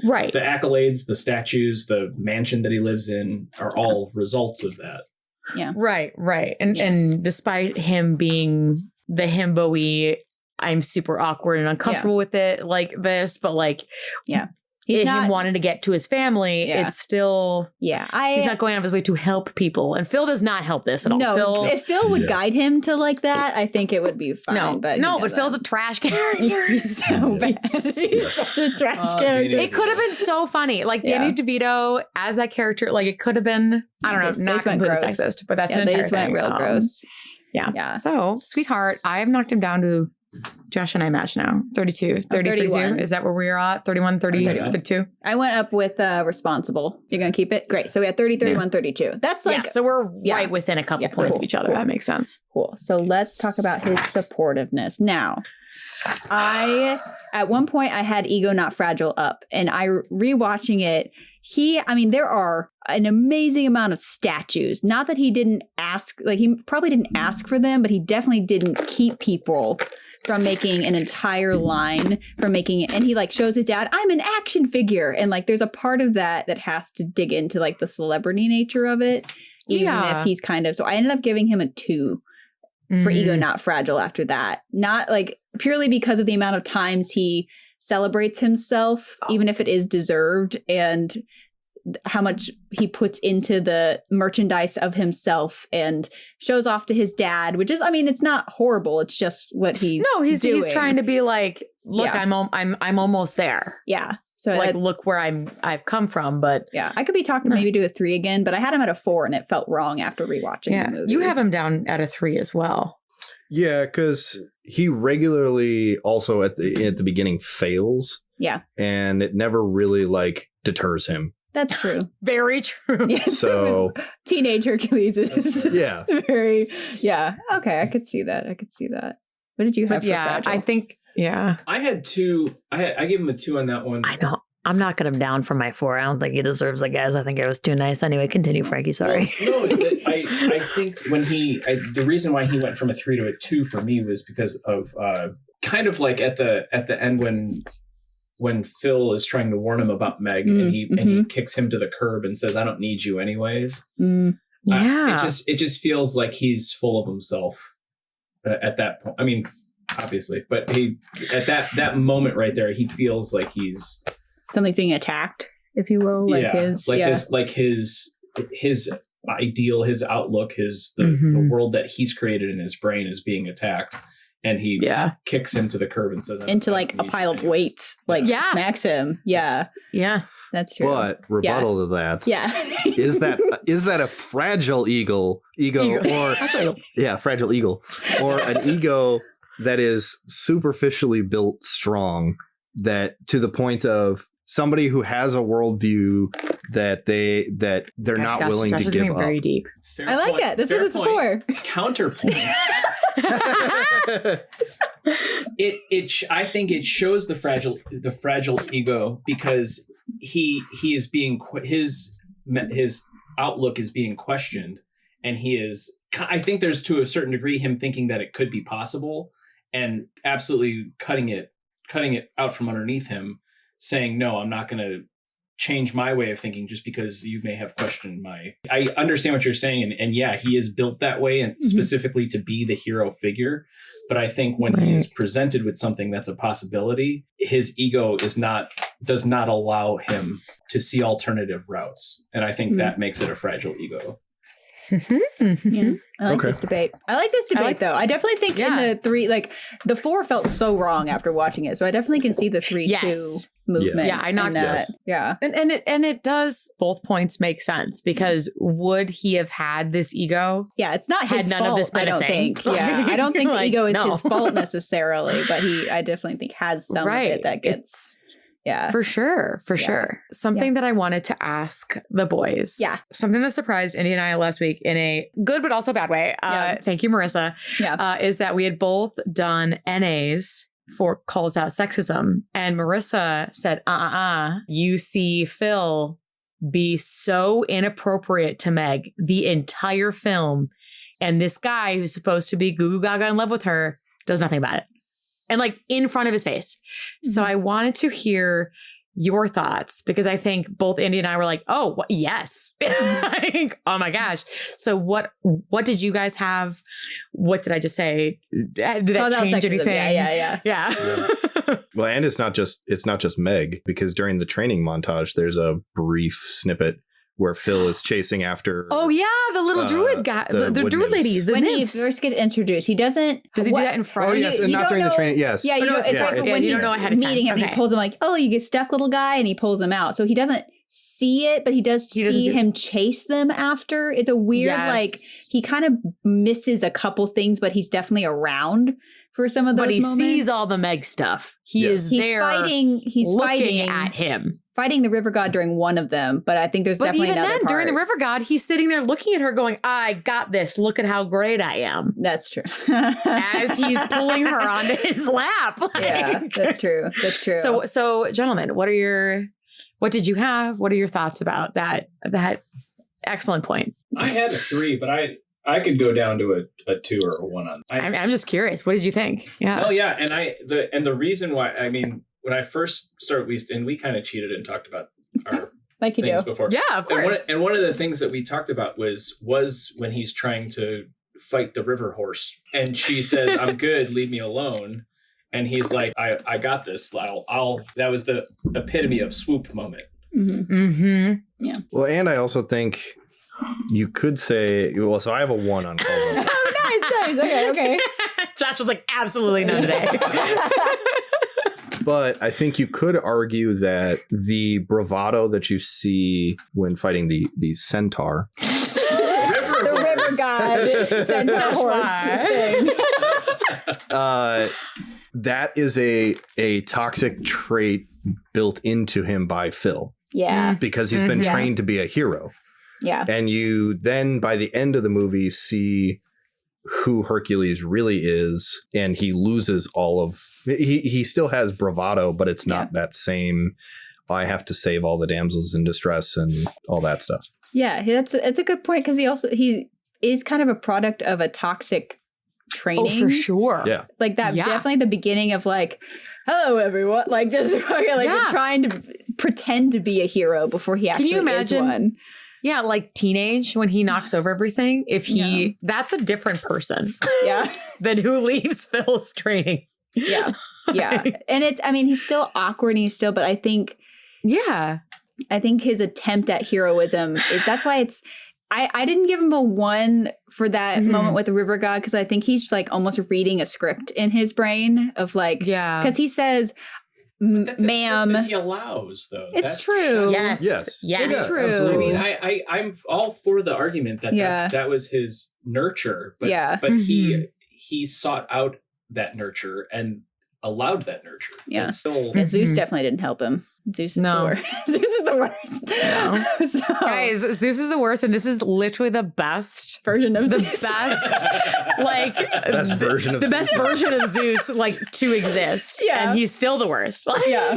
Right. the accolades, the statues, the mansion that he lives in are all results of that. Right. And Yeah. and despite him being the himbo-y, I'm super awkward and uncomfortable with it like this, but like He's not. him wanting to get to his family, Yeah. it's still Yeah, he's not going out of his way to help people. And Phil does not help this at all. No, Phil, if Phil would Yeah. guide him to like that, I think it would be fine. no, but but Phil's a trash character. He's so bad. He's such a trash character. It could have been so funny. Like Danny DeVito as that character, like it could have been, I don't know, They not just went completely gross. sexist, but that's Yeah, an they entire just went thing. real gross. Yeah. Yeah. So, sweetheart, I've knocked him down to Josh and I match now. 32. 30, 32. 31. Is that where we are at? 31, 30, 32? I went up with responsible. You're going to keep it? Great. So we had 30, 31, 32. That's like So we're yeah. right within a couple Yeah, points cool, of each other. cool. That makes sense. cool. So let's talk about his supportiveness. Now, at one point, I had Ego Not Fragile up, and I rewatching it. There are an amazing amount of statues. Not that he didn't ask, like he probably didn't ask for them, but he definitely didn't keep people from making an entire line, from making it. And he like shows his dad, I'm an action figure. And like, there's a part of that has to dig into like the celebrity nature of it. Even if he's so I ended up giving him a 2 for Ego Not Fragile after that. Not like purely because of the amount of times he celebrates himself, even if it is deserved, and how much he puts into the merchandise of himself and shows off to his dad, which is, it's not horrible. It's just what he's he's doing. trying to be like, look, Yeah. I'm almost there. Yeah. So Like, look where I've come from, but yeah, I could be talking maybe to a 3 again, but I had him at a 4 and it felt wrong after rewatching the movie. you have him down at a 3 as well. Yeah, because he regularly also at the beginning fails. Yeah. And it never really like deters him. That's true. Very true. Yeah. So Teenage Hercules is Yeah. it's very okay, I could see that. What did you have But for yeah, Fragile? I think I had 2. I gave him a 2 on that one. I know. I'm knocking him down from my 4. I don't think he deserves that, guys. I think it was too nice. Anyway, continue, Frankie. Sorry. Well, no, I think when the reason why he went from a 3 to a 2 for me was because of kind of like at the end when Phil is trying to warn him about Meg and he kicks him to the curb and says, "I don't need you anyways." Yeah. It just feels like he's full of himself at that point. I mean, obviously, but he at that moment right there, he feels like he's something's being attacked, if you will, his ideal, his outlook, the world that he's created in his brain is being attacked, and he kicks him to the curb and says, into like a pile of weights, like smacks him. Yeah, that's true. But rebuttal to that. Yeah. is that a fragile ego or fragile eagle, or an ego that is superficially built strong, that to the point of somebody who has a worldview that they're not willing to give up. Very deep. I like it. That's what this is for. Counterpoint. I think it shows the fragile ego because he is being his outlook is being questioned, and he is. I think there's to a certain degree him thinking that it could be possible, and absolutely cutting it out from underneath him, saying, "No, I'm not going to change my way of thinking just because you may have questioned my." I understand what you're saying, and yeah, he is built that way, and specifically to be the hero figure. But I think when he is presented with something that's a possibility, his ego does not allow him to see alternative routes, and I think that makes it a fragile ego. Yeah. I like Okay. this debate. I like this debate, though. I definitely think in the 3, like, the 4 felt so wrong after watching it. So I definitely can see the 3-2 movement. Yeah, I knocked that. it. Yeah. And it does, both points make sense, because would he have had this ego? Yeah, it's not Had his none fault, of this been I a don't thing. think. Yeah, I don't think the Like, ego is no. his fault necessarily, but I definitely think has some of it that gets... Yeah. For sure. Something that I wanted to ask the boys. Yeah. Something that surprised Indy and I last week in a good but also bad way. Thank you, Marissa. Yeah. Is that we had both done NAs for Calls Out Sexism. And Marissa said, you see Phil be so inappropriate to Meg the entire film. And this guy who's supposed to be goo goo gaga in love with her does nothing about it. And like in front of his face. So I wanted to hear your thoughts, because I think both Indy and I were like, oh, yes. Like, oh my gosh. So what did you guys have? What did I just say? Did that change anything? Yeah. Well, and it's not just Meg, because during the training montage, there's a brief snippet where Phil is chasing after. Oh yeah, the little druid guy, the druid ladies, the when nymphs. he first gets introduced, he doesn't. Does he do that in front? Oh yes, and not during the training. Yes. Yeah, it's like when you he's don't know ahead of time. meeting him, Okay. he pulls him like, "Oh, you get stuck, little guy," and he pulls him out. So he doesn't see it, but he doesn't see him chase them after. It's a weird, like, he kind of misses a couple things, but he's definitely around for some of those moments. But he sees all the Meg stuff. He's there fighting. He's looking at him. Fighting the river god during one of them, but I think there's definitely even another then, part. during the river god, he's sitting there looking at her going, I got this. Look at how great I am. That's true. As he's pulling her onto his lap. Yeah, that's true. That's true. So gentlemen, what did you have? What are your thoughts about that excellent point? I had a 3, but I could go down to a 2 or a 1 on. I'm just curious. What did you think? Yeah. Oh yeah, and the reason why, I mean, when I first started, we kind of cheated and talked about our like you things do before. Yeah, of course. And one of the things that we talked about was when he's trying to fight the river horse, and she says, "I'm good, leave me alone," and he's like, "I got this. I'll." That was the epitome of swoop moment. Mm-hmm. Mm-hmm. Yeah. Well, and I also think you could say, well, so I have a 1 on Calls Out. Oh, nice. Okay. Josh was like, absolutely none today. But I think you could argue that the bravado that you see when fighting the centaur, the river god centaur horse thing. That is a toxic trait built into him by Phil. Yeah. Because he's been trained to be a hero. Yeah. And you then, by the end of the movie, see who Hercules really is, and he loses all of he still has bravado, but it's not that same I have to save all the damsels in distress and all that stuff. Yeah, it's a good point, because he is kind of a product of a toxic training. Oh, for sure. Yeah. Like that definitely the beginning of like, hello everyone, like just like trying to pretend to be a hero before he actually is one. Yeah, like teenage when he knocks over everything. If that's a different person. Yeah. than who leaves Phil's training. Yeah. Yeah. And he's still awkward and but I think his attempt at heroism, that's why I didn't give him a 1 for that moment with the river god, because I think he's like almost reading a script in his brain of like, because he says, ma'am, that he allows though. It's true. Yes. It's true. Absolutely. I mean, I'm all for the argument that that was his nurture, but he sought out that nurture and allowed that nurture. Yeah. And Zeus definitely didn't help him. Zeus is the worst. Zeus is the worst. No. Guys, Zeus is the worst, and this is literally the best version of Zeus. Best version of the Zeus. best version of Zeus, like, to exist. Yeah. And he's still the worst. Yeah.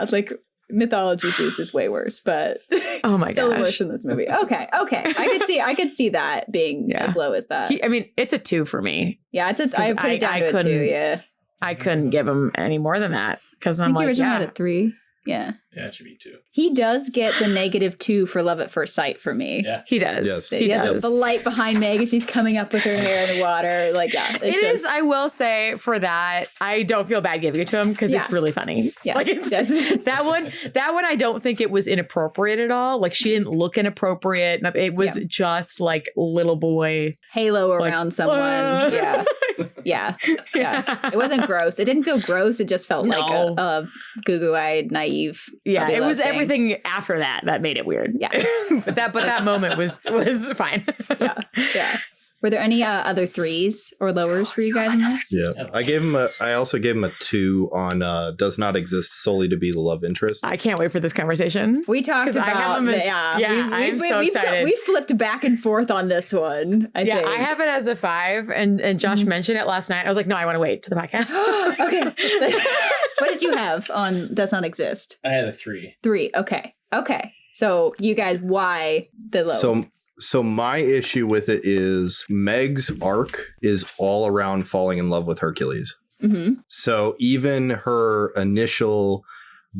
It's like mythology Zeus is way worse, but oh my still gosh. worse in this movie. Okay. I could see that being as low as that. It's a 2 for me. Yeah, I put it down to a 2. Yeah. I couldn't give him any more than that, because I'm like, I think you originally had a 3. Yeah. Yeah, it should be 2. He does get the -2 for love at first sight for me. Yeah. He does. Yes. He does. The light behind Meg as she's coming up with her hair in the water. Like, yeah. It is, I will say, for that, I don't feel bad giving it to him because it's really funny. Yeah. Like that one, I don't think it was inappropriate at all. Like she didn't look inappropriate. It was just like little boy. Halo around someone. Yeah. Yeah. Yeah. It wasn't gross. It didn't feel gross. It just felt like a goo-goo-eyed, naive. Yeah. It was thing. everything after that made it weird. Yeah. but that moment was fine. Yeah. Yeah. Were there any other 3s or lowers for you guys in this? Yeah. I also gave him a 2 on does not exist solely to be the love interest. I can't wait for this conversation. We talked about I have him as, I'm so excited. We flipped back and forth on this one. I think. I have it as a 5, and Josh mentioned it last night. I was like, no, I want to wait to the podcast. Okay. What did you have on does not exist? I had a 3. 3. Okay. So you guys, why the low? So my issue with it is Meg's arc is all around falling in love with Hercules. Mm-hmm. So even her initial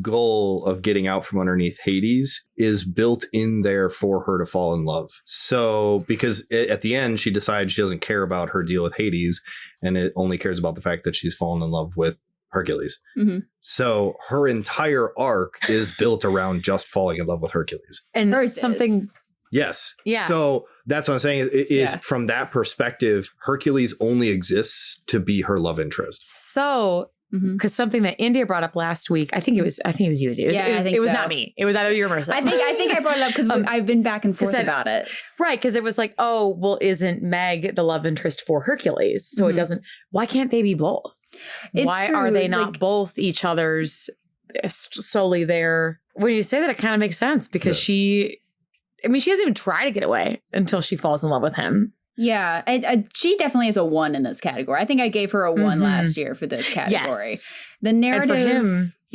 goal of getting out from underneath Hades is built in there for her to fall in love. So because at the end, she decides she doesn't care about her deal with Hades and it only cares about the fact that she's fallen in love with Hercules. Mm-hmm. So her entire arc is built around just falling in love with Hercules. And Hers something... Yes. Yeah. So that's what I'm saying is from that perspective, Hercules only exists to be her love interest. So, because something that India brought up last week, I think it was you, India. It was not me. It was either you or Marissa. I think I brought it up because I've been back and forth about it. Right, because it was like, oh, well, isn't Meg the love interest for Hercules? So it doesn't. Why can't they be both? Why are they not both each other's solely there? When you say that, it kind of makes sense because she doesn't even try to get away until she falls in love with him. Yeah, she definitely is a 1 in this category. I think I gave her a 1 last year for this category. Yes. The narrative and for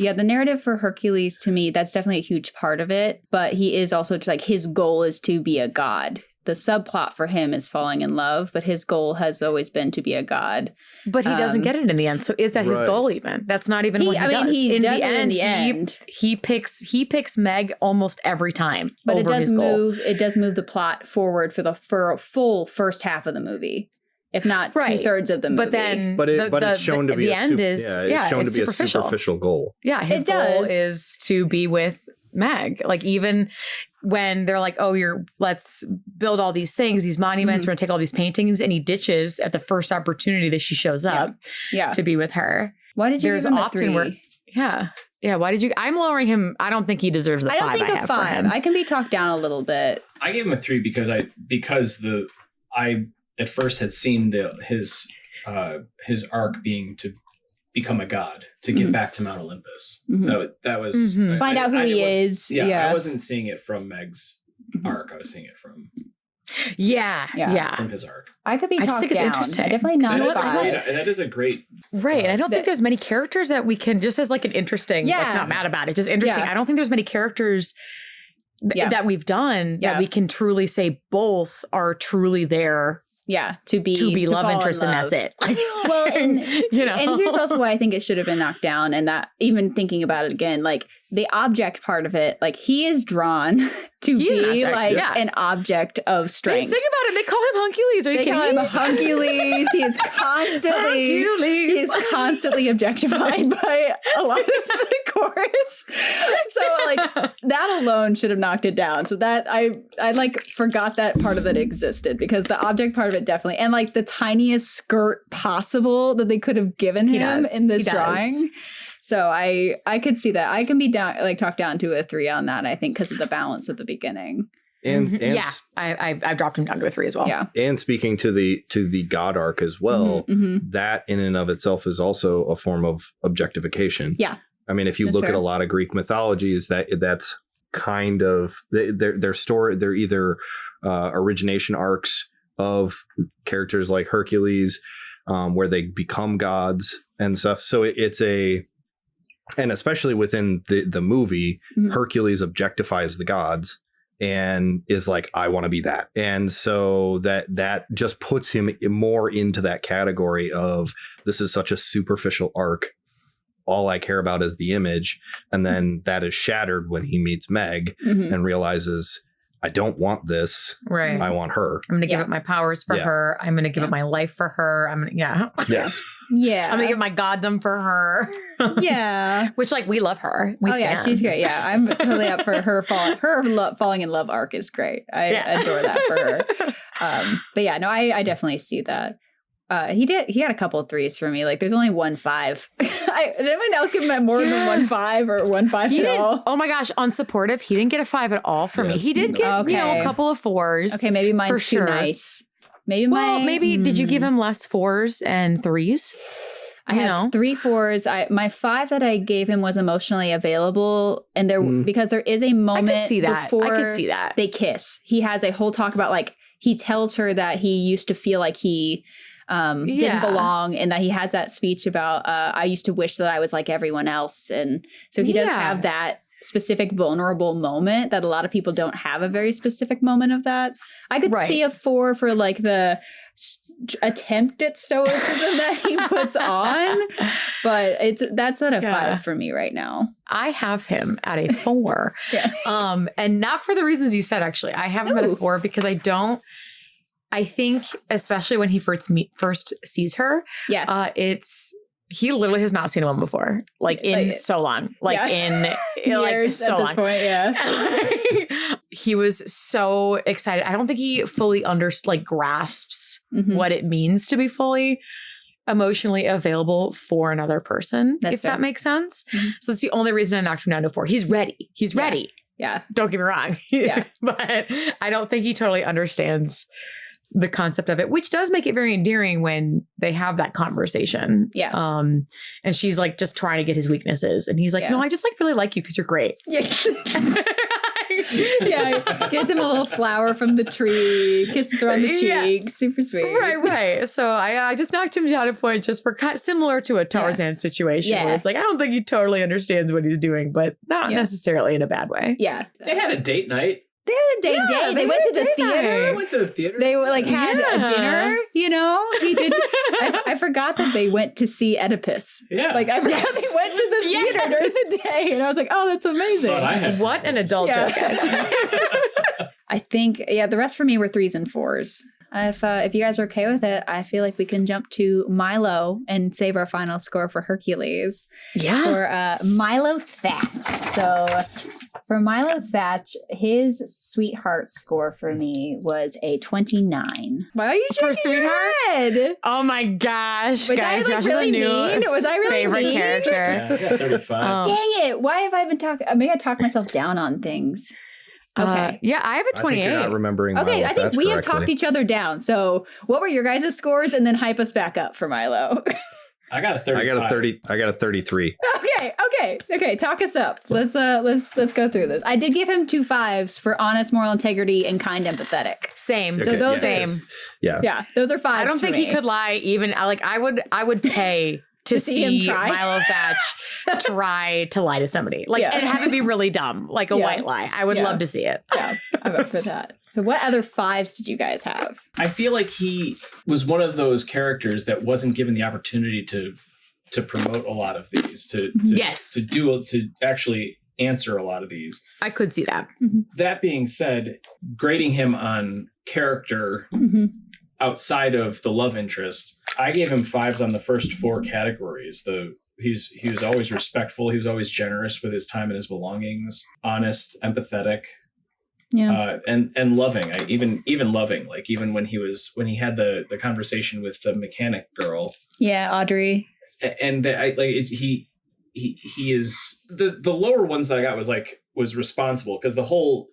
him, the narrative for Hercules, to me, that's definitely a huge part of it. But he is also like his goal is to be a god. The subplot for him is falling in love, but his goal has always been to be a god. But he doesn't get it in the end. So is that his goal even? That's not even what he does. He does in the end. He picks Meg almost every time. But over his goal. It does move the plot forward for a full first half of the movie. If not 2/3 of the movie. But it's shown to be a superficial goal. Yeah, his goal is to be with Meg. Like even when they're like, oh, let's build all these things, these monuments, we're gonna take all these paintings, and he ditches at the first opportunity that she shows up to be with her. Why did you give him a 3? Why did you? I'm lowering him. I don't think he deserves the 5 I have for him. I can be talked down a little bit. I gave him a 3 because I at first had seen his arc being to become a god, to get back to Mount Olympus. That was find out who he is. I wasn't seeing it from Meg's arc. I was seeing it from from his arc. I could be talked down. It's interesting. I definitely not. That is a great right. And I don't think there's many characters that we can just as like an interesting. Like, not mad about it, just interesting. I don't think there's many characters that we've done that we can truly say both are truly there. To be love interest, and that's it. Well, and and here's also why I think it should have been knocked down. And that even thinking about it again, like the object part of it, like he is drawn to be an object of strength. They sing about him. They call him Huncules. Are you kidding me? They call him Huncules. He is constantly objectified by a lot of the chorus. So like that alone should have knocked it down. So that I like forgot that part of it existed, because the object part of it definitely, and like the tiniest skirt possible that they could have given him in this drawing. So I could see that. I can be talked down to a 3 on that, I think, because of the balance at the beginning. And I dropped him down to a 3 as well. Yeah. And speaking to the god arc as well, that in and of itself is also a form of objectification. Yeah. I mean, if you look at a lot of Greek mythologies, that's kind of their story. They're either origination arcs of characters like Hercules, where they become gods and stuff. So and especially within the movie, Hercules objectifies the gods and is like, I want to be that. And so that just puts him more into that category of, this is such a superficial arc all I care about is the image. And then that is shattered when he meets Meg and realizes, I don't want this. Right. I want her. I'm going to give up my powers for her. I'm going to give up my life for her. Yes. Yeah. I'm going to give my goddom for her. Yeah. Which, like, we love her. We yeah, she's great. Yeah. I'm totally up for her falling in love arc is great. I adore that for her. But yeah, no, I definitely see that. He had a couple of 3s for me. Like, there's only 1 5. Did anyone else give him more than 1 5 or 1 5 at all? Oh my gosh, unsupportive. He didn't get a 5 at all for me. He did get, a couple of 4s. Okay, maybe mine's for too sure. nice. Maybe did you give him less 4s and 3s? I have 3 4s. My 5 that I gave him was emotionally available, and because there is a moment I could see that. before I could see that. They kiss. He has a whole talk about, like, he tells her that he used to feel like he didn't belong, and that he has that speech about I used to wish that I was like everyone else, and so he does have that specific vulnerable moment that a lot of people don't have a very specific moment of that. I could see a 4 for like the attempt at stoicism that he puts on, but that's not a 5 for me right now. I have him at a 4. And not for the reasons you said, actually. I have him at a 4 because I think, especially when he first sees her, he literally has not seen a woman before, like so long, in years so at this long. Point, he was so excited. I don't think he fully grasps what it means to be fully emotionally available for another person, if that makes sense. So that's the only reason I knocked him down to 4. He's ready. He's ready. Yeah. Don't get me wrong. But I don't think he totally understands the concept of it, which does make it very endearing when they have that conversation. And she's like just trying to get his weaknesses, and he's like, no, I just really like you because you're great. Gives him a little flower from the tree, kisses her on the cheek, super sweet. Right. So I just knocked him down a point just for similar to a Tarzan situation where it's like, I don't think he totally understands what he's doing, but not necessarily in a bad way. They had a date night. They had a day. They went to the theater. They went to the theater. They had a dinner, He did. I forgot that they went to see Oedipus. Yeah. Like, I forgot they went to the theater during the day. And I was like, oh, that's amazing. What an adult joke, guys. I think, the rest for me were 3s and 4s. If you guys are okay with it, I feel like we can jump to Milo and save our final score for Hercules. For Milo Thatch. So for Milo Thatch, his sweetheart score for me was a 29. Why are you shaking your head? Oh my gosh, was guys! I, Josh really is a new mean? Was I really favorite mean? character. Yeah, I got 35. Dang it! Why have I been talking? Maybe I talked myself down on things. Okay. I have a 28. I think you're not remembering. Okay, Milo I think Thatch we have correctly. talked each other down. So, what were your guys' scores, and then hype us back up for Milo? I got a 35. I got a 33. Okay. Talk us up. Let's go through this. I did give him 2 5s for honest, moral integrity, and kind, empathetic. Same. So those same. Yeah, those are 5s. I don't think he could lie. Even I would pay to see him try? Milo Thatch try to lie to somebody, and have it be really dumb, like a white lie. I would love to see it. Yeah, I'm up for that. So what other 5s did you guys have? I feel like he was one of those characters that wasn't given the opportunity to promote a lot of these, to actually answer a lot of these. I could see that. That being said, grading him on character outside of the love interest, I gave him 5s on the first 4 categories. He was always respectful. He was always generous with his time and his belongings, honest, empathetic, and loving. Even loving. Like even when he had the conversation with the mechanic girl. Yeah, Audrey. And he is the lower ones that I got was responsible, because the whole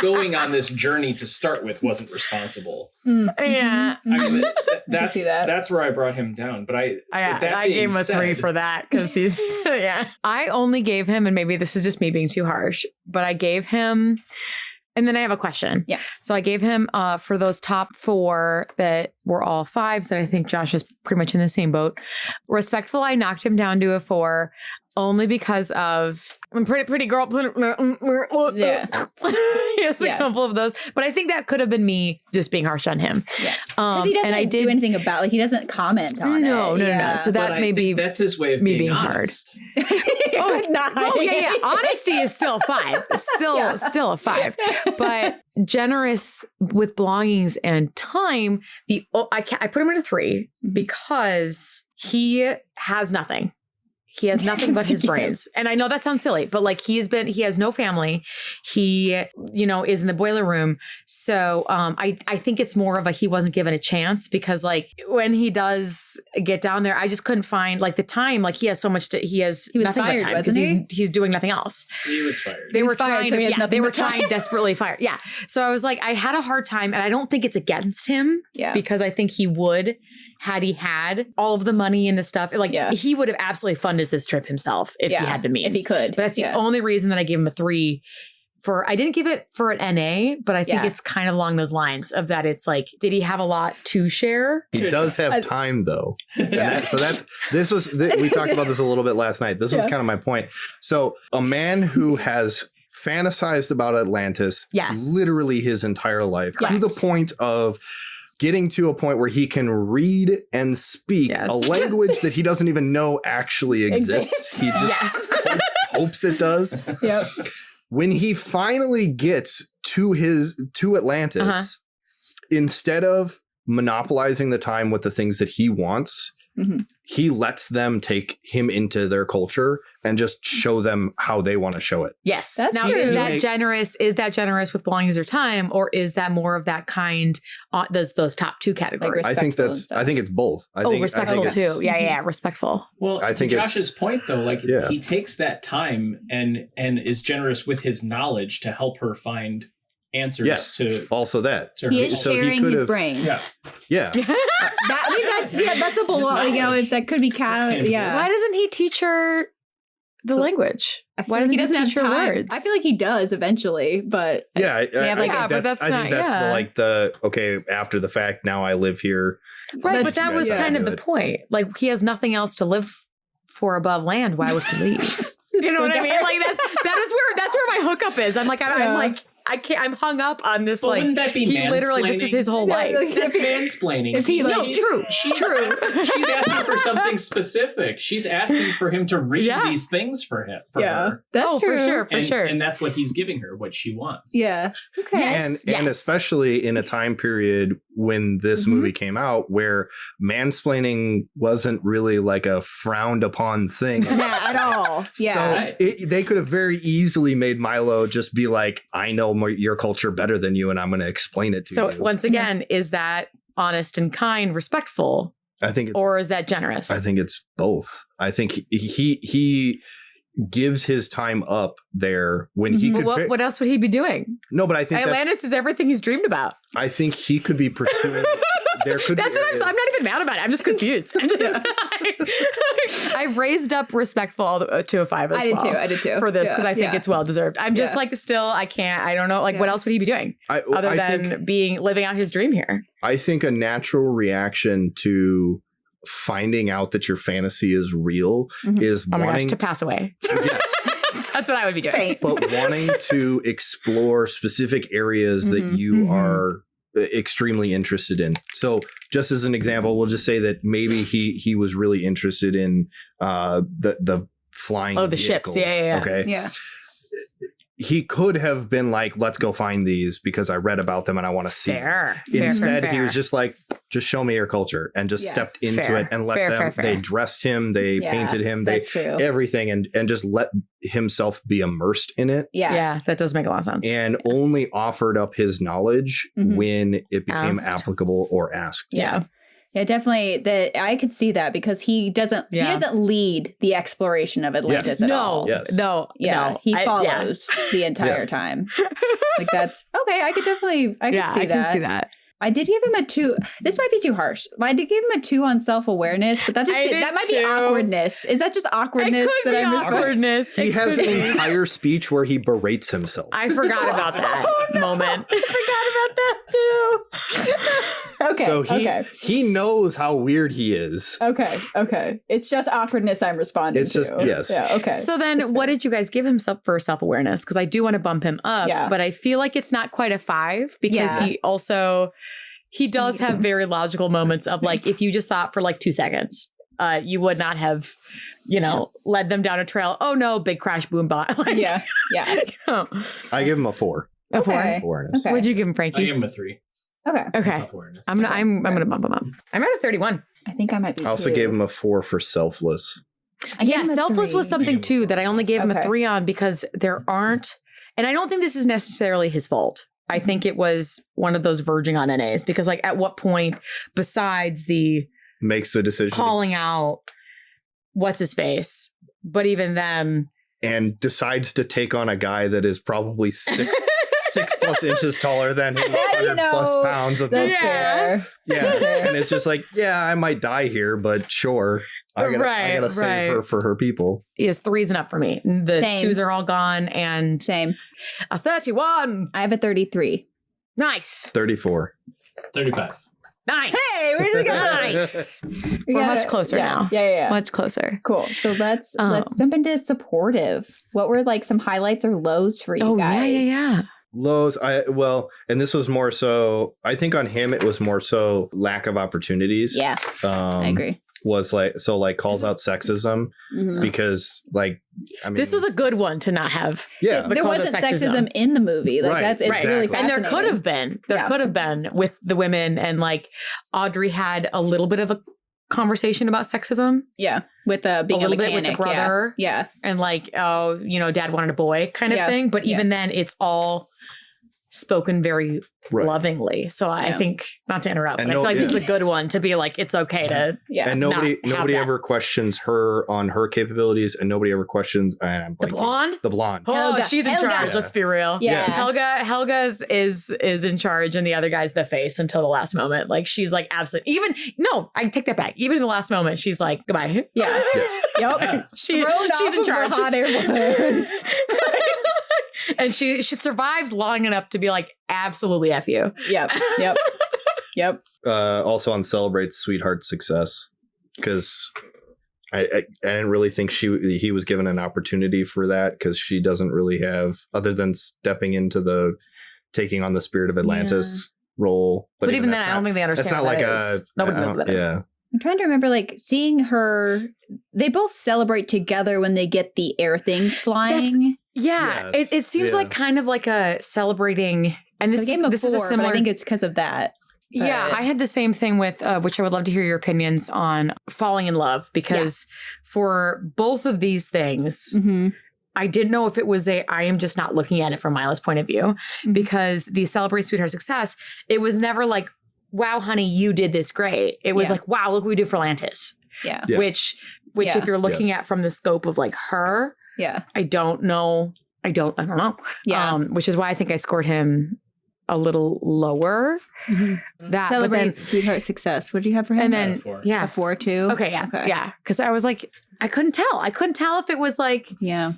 going on this journey to start with wasn't responsible. Yeah, I mean, that's where I brought him down. But I gave him a 3 for that because he's I only gave him, and maybe this is just me being too harsh, but I gave him. And then I have a question. Yeah. So I gave him for those top 4 that were all 5s, that I think Josh is pretty much in the same boat. Respectful, I knocked him down to a 4. only because of pretty girl. Yeah. He has a couple of those, but I think that could have been me just being harsh on him. Yeah, because he doesn't do anything about. Like he doesn't comment on it. No. So that may be that's his way of me being honest. hard. Yeah. Honesty is still 5. Still a 5. But generous with belongings and time. I put him in a 3 because he has nothing. He has nothing but his brains. And I know that sounds silly, but like he has no family. He, is in the boiler room. So I think it's more of he wasn't given a chance because like when he does get down there, I just couldn't find like the time. Like he has so much he was nothing fired, but time because he's doing nothing else. He was fired. They were trying desperately fire. Yeah. So I was like, I had a hard time and I don't think it's against him because I think he would. Had he had all of the money and the stuff, he would have absolutely funded this trip himself if he had the means. If he could. But that's the only reason that I gave him a 3 I didn't give it for an NA, but I think it's kind of along those lines of that. It's like, did he have a lot to share? He does have time though. We talked about this a little bit last night. This was kind of my point. So a man who has fantasized about Atlantis literally his entire life to the point of getting to a point where he can read and speak a language that he doesn't even know actually exists. He just hopes it does. Yep. When he finally gets to Atlantis, instead of monopolizing the time with the things that he wants, he lets them take him into their culture and just show them how they want to show it. Yes. That's now, true. is that generous? Is that generous with belongings or time, or is that more of that kind? Those top 2 categories. I think it's both. Respectful too. Yeah, respectful. Well, I think to Josh's point though, like he takes that time and is generous with his knowledge to help her answers. Yes. Also that he is sharing his brain. Yeah. That's a belong. That could be kind of Why doesn't he teach her the language? Why doesn't he teach her words? I feel like he does eventually, but but that's after the fact. Now I live here, right? But that was kind of the point. Like he has nothing else to live for above land. Why would he leave? You know what I mean? Like that's where my hookup is. I'm like I can't. I'm hung up on this. Well, wouldn't that be he literally this is his whole life. That's mansplaining. True. She's asking for something specific. She's asking for him to read these things for her. That's true. For sure. And that's what he's giving her, what she wants. Yeah. Okay. Yes, and especially in a time period when this movie came out, where mansplaining wasn't really like a frowned upon thing. At all. Yeah. So they could have very easily made Milo just be like, I know your culture better than you, and I'm going to explain it to you. So once again, is that honest and kind, respectful? I think or is that generous? I think it's both. I think he gives his time up there when he could. What else would he be doing? No, but I think Atlantis is everything he's dreamed about. I think he could be pursuing. That's what I'm not even mad about it. I'm just confused. I've raised up respectful to a 5 as well. I did too. For this because I think it's well deserved. I'm just like still I don't know what else would he be doing other than living out his dream here? I think a natural reaction to finding out that your fantasy is real is wanting to pass away. Yes. That's what I would be doing. But wanting to explore specific areas that you are extremely interested in. So just as an example, we'll just say that maybe he was really interested in the flying the vehicles. ships. Yeah. Okay. Yeah. He could have been like, let's go find these because I read about them and I want to see. Instead, he was just like, just show me your culture, and just stepped into it and let them. They dressed him, they painted him, everything, and just let himself be immersed in it. Yeah, that does make a lot of sense. And only offered up his knowledge when it became applicable or asked. Yeah. Yeah, definitely. I could see that because he doesn't lead the exploration of Atlantis at all. No. He follows the entire time. Like that's okay. I could see that. I can see that. I did give him a 2. This might be too harsh. I did give him a 2 on self-awareness, but that might be awkwardness. Is that just awkwardness? Awkwardness. He has an entire speech where he berates himself. I forgot about that moment. I forgot about that too. Okay. So he knows how weird he is. Okay. It's just awkwardness I'm responding It's just, to. yes. Yeah, okay. So then what did you guys give him for self-awareness? Because I do want to bump him up, Yeah. but I feel like it's not quite a 5 because he does have very logical moments of like, if you just thought for like 2 seconds, you would not have, led them down a trail. Oh no, big crash boom bot. Like, yeah. I give him a 4. A 4. Okay. Awareness. Okay. What'd you give him, Frankie? I gave him a 3. Okay. Self-awareness. I'm gonna bump him up. I'm at a 31. I think I might be I also too. gave him a 4 for selfless. I gave Yeah, him a selfless 3. was something too that I only gave him a Okay. 3 on because there aren't, and I don't think this is necessarily his fault. I think it was one of those verging on NAs because like at what point besides the Makes the decision calling out what's his face, but even then and decides to take on a guy that is probably 6+ inches taller than him, 100+ pounds of That's muscle. fair. Yeah. And it's just like, yeah, I might die here, but sure. I gotta save her for her people. he has 3s and up for me. The Same. 2s are all gone and Same. a 31. I have a 33. Nice. 34. 35. Nice. Hey, where did it go? Nice. We We're got much it. closer now. Yeah. Much closer. Cool. So let's Oh. jump into supportive. What were like some highlights or lows for you guys? Yeah. Lows, and this was more so, I think on him, it was more so lack of opportunities. Yeah, I agree. Was calls out sexism Mhm. because This was a good one to not have. yeah. But There cause of wasn't sexism in the movie. Like Right, it's right. really Exactly. And fascinating. there could have been. Yeah. Could have been with the women. And like Audrey had a little bit of a conversation about sexism. Yeah, with being A a little bit mechanic. with the brother. Yeah. And like, oh, dad wanted a boy kind of Yeah. thing. But even then, it's all spoken very Right. lovingly. So I Yeah. think, not to interrupt, And but I feel like this is yeah. a good one to be like, it's okay to. Yeah. And not nobody have that. ever questions her on her capabilities, and nobody ever questions The blonde? The blonde. Oh, Helga. she's in Helga. charge. Let's be real. Yeah. Yes. Helga's is in charge, and the other guy's the face until the last moment. Like she's like absolutely. I take that back. Even in the last moment, she's like goodbye. Yeah. Yes. Yep. Yeah. She's Thrown in off charge. of a hot air balloon. And she survives long enough to be like absolutely F you. Yep. Also on celebrates sweetheart success because I didn't really think he was given an opportunity for that because she doesn't really have, other than stepping into the taking on the Spirit of Atlantis role. But even then, I don't think they understand. That's not what like that is. a Nobody I knows what don't- that is. yeah. I'm trying to remember, like, seeing her. They both celebrate together when they get the air things flying. Yeah, Yes. it seems Yeah. like kind of like a celebrating. And I this gave him a is 4, a similar. but I think it's because of that. Yeah, But- I had the same thing with, which I would love to hear your opinions on falling in love, because for both of these things, Mm-hmm. I didn't know if it was I am just not looking at it from Mila's point of view, because the Celebrate Sweetheart Success, it was never like, wow, honey, you did this great. It was Yeah. like, wow, look what we did for Lantis, Yeah. Yeah. which Yeah. if you're looking Yes. at from the scope of like her, Yeah. I don't know. I don't know. Yeah. Which is why I think I scored him a little lower. Mm-hmm. That, Celebrate but then, sweetheart success. What do you have for him? and then, A 4. yeah. A 4 too. Okay, yeah. Because I was like, I couldn't tell. I couldn't tell if it was like, Yeah.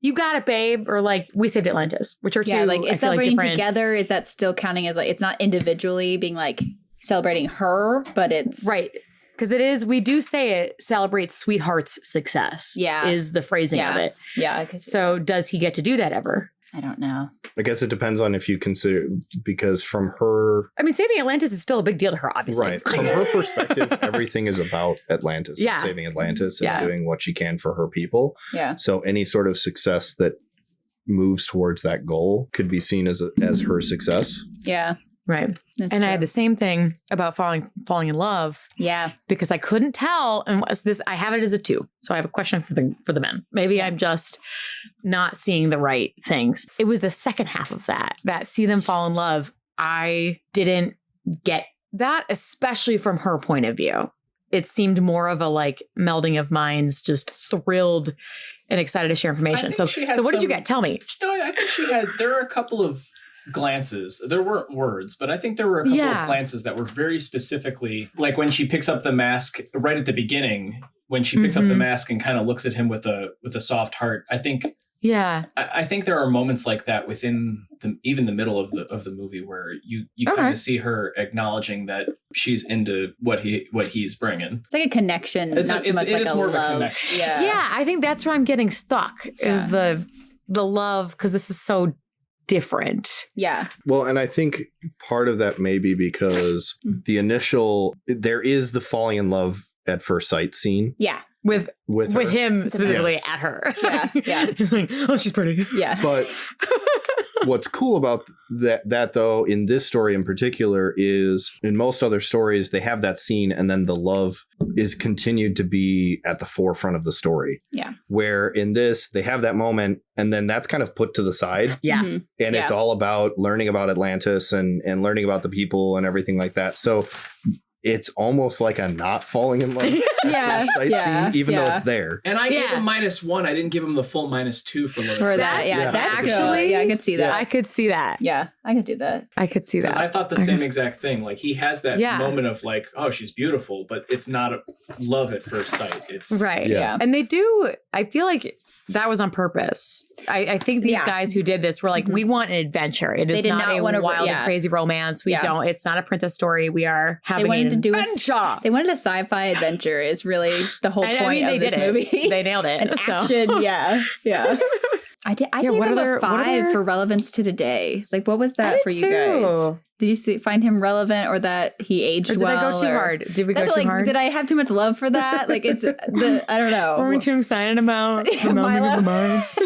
you got it, babe, or like, we saved Atlantis, which are two, Yeah. Like I it's feel like celebrating different. together. Is that still counting as like it's not individually being like celebrating her, but it's Right. Because it is, we do say it celebrates sweetheart's success. Yeah. Is the phrasing of it. Yeah. I could see So does he get to do that ever? that. I don't know. I guess it depends on if you consider, because from her, I mean, saving Atlantis is still a big deal to her, obviously. right, from her perspective, everything is about Atlantis, Yeah. saving Atlantis and Yeah. doing what she can for her people. Yeah. So any sort of success that moves towards that goal could be seen as her success. Yeah. Right. That's And I true. had the same thing about falling in love, Yeah. because I couldn't tell. And was this, I have it as a 2. So I have a question for the men. Maybe I'm just not seeing the right things. It was the second half of that see them fall in love. I didn't get that, especially from her point of view. It seemed more of a like melding of minds, just thrilled and excited to share information. think So she had what did you some- get? Tell me. No, I think there were a couple of glances. There weren't words, but I think there were a couple of glances that were very specifically, like when she picks up the mask right at the beginning, when she picks up the mask and kind of looks at him with a soft heart. I think Yeah. I think there are moments like that within even the middle of the movie where you kind of see her acknowledging that she's into what he's bringing. It's like a connection, not so much like a more love. Of a connection. Yeah, I think that's where I'm getting stuck is the love, because this is so different. Yeah. Well, and I think part of that may be because there is the falling in love at first sight scene. Yeah. With him specifically at her. Yeah. Yeah. He's like, oh, she's pretty. Yeah. But what's cool about that though, in this story in particular, is in most other stories, they have that scene and then the love is continued to be at the forefront of the story. Yeah. Where in this, they have that moment and then that's kind of put to the side. Yeah. Mm-hmm. And it's all about learning about Atlantis and learning about the people and everything like that. So it's almost like a not falling in love scene, even though it's there. And I gave him -1. I didn't give him the full -2 for Lilith. For that, that's actually, I could see that. I could see that. Yeah, I could do that. I could see that. Because I thought the same exact thing. Like he has that moment of like, oh, she's beautiful, but it's not a love at first sight. It's right. Yeah. And they do. I feel like that was on purpose. I think these guys who did this were like, we want an adventure. It is not a wild and crazy romance. We don't. It's not a princess story. We are having an adventure. They wanted a sci-fi adventure is really the whole point of this movie. They nailed it. An action, yeah. I gave him a 5 for relevance to today. Like, what was that for you guys? Did you find him relevant, or that he aged well? Did I go too hard? Did we go too hard? Did I have too much love for that? Like, it's I don't know. Were we too excited about the melding of the minds?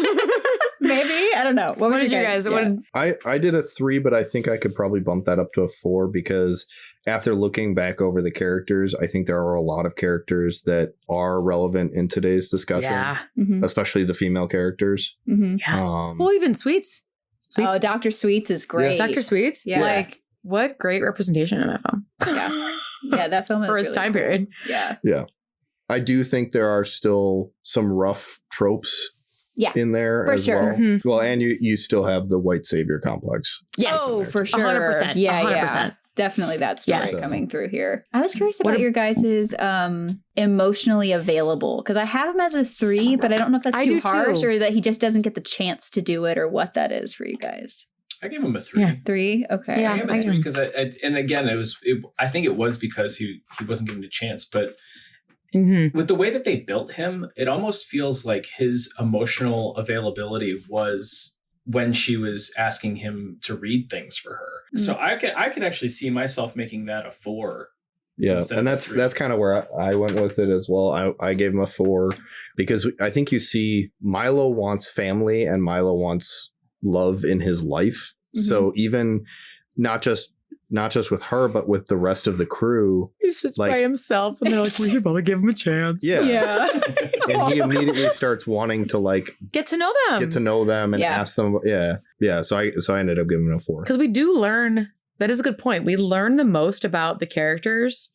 Maybe, I don't know. What did you guys? Yeah. I did a 3, but I think I could probably bump that up to a 4 because after looking back over the characters, I think there are a lot of characters that are relevant in today's discussion, especially the female characters. Mm-hmm. Yeah. Well, even Sweets. Oh, Dr. Sweets is great. Dr. Sweets? Yeah. Like, what great representation in that film. Yeah, that film is for its really time cool. period. Yeah. I do think there are still some rough tropes in there for as sure. well. Mm-hmm. Well, and you still have the white savior complex. Yes. Oh, for sure. 100%. Yeah, 100%. yeah. Definitely that story coming through here. I was curious about What your guys' emotionally available, because I have him as a 3, but I don't know if that's too harsh or that he just doesn't get the chance to do it or what that is for you guys. I gave him a 3. Yeah. 3? Okay. Yeah, I gave him a 3 because and again, I think it was because he wasn't given a chance, but with the way that they built him, it almost feels like his emotional availability was when she was asking him to read things for her. So I could actually see myself making that a 4. Yeah, and that's kind of where I went with it as well. I gave him a 4 because I think you see Milo wants family and Milo wants love in his life. So even not just with her, but with the rest of the crew. He sits by himself and they're like, we should probably give him a chance. Yeah. And he immediately starts wanting to like get to know them and ask them. Yeah. So I ended up giving him a 4. Because we do learn, that is a good point. We learn the most about the characters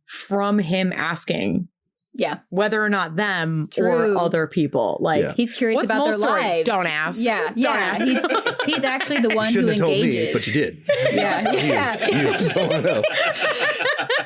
from him asking. Yeah. Whether or not them or other people. Like he's curious about their lives. Don't ask. Yeah. Don't ask. He's actually the one who engages. Told me, but you did. You don't know.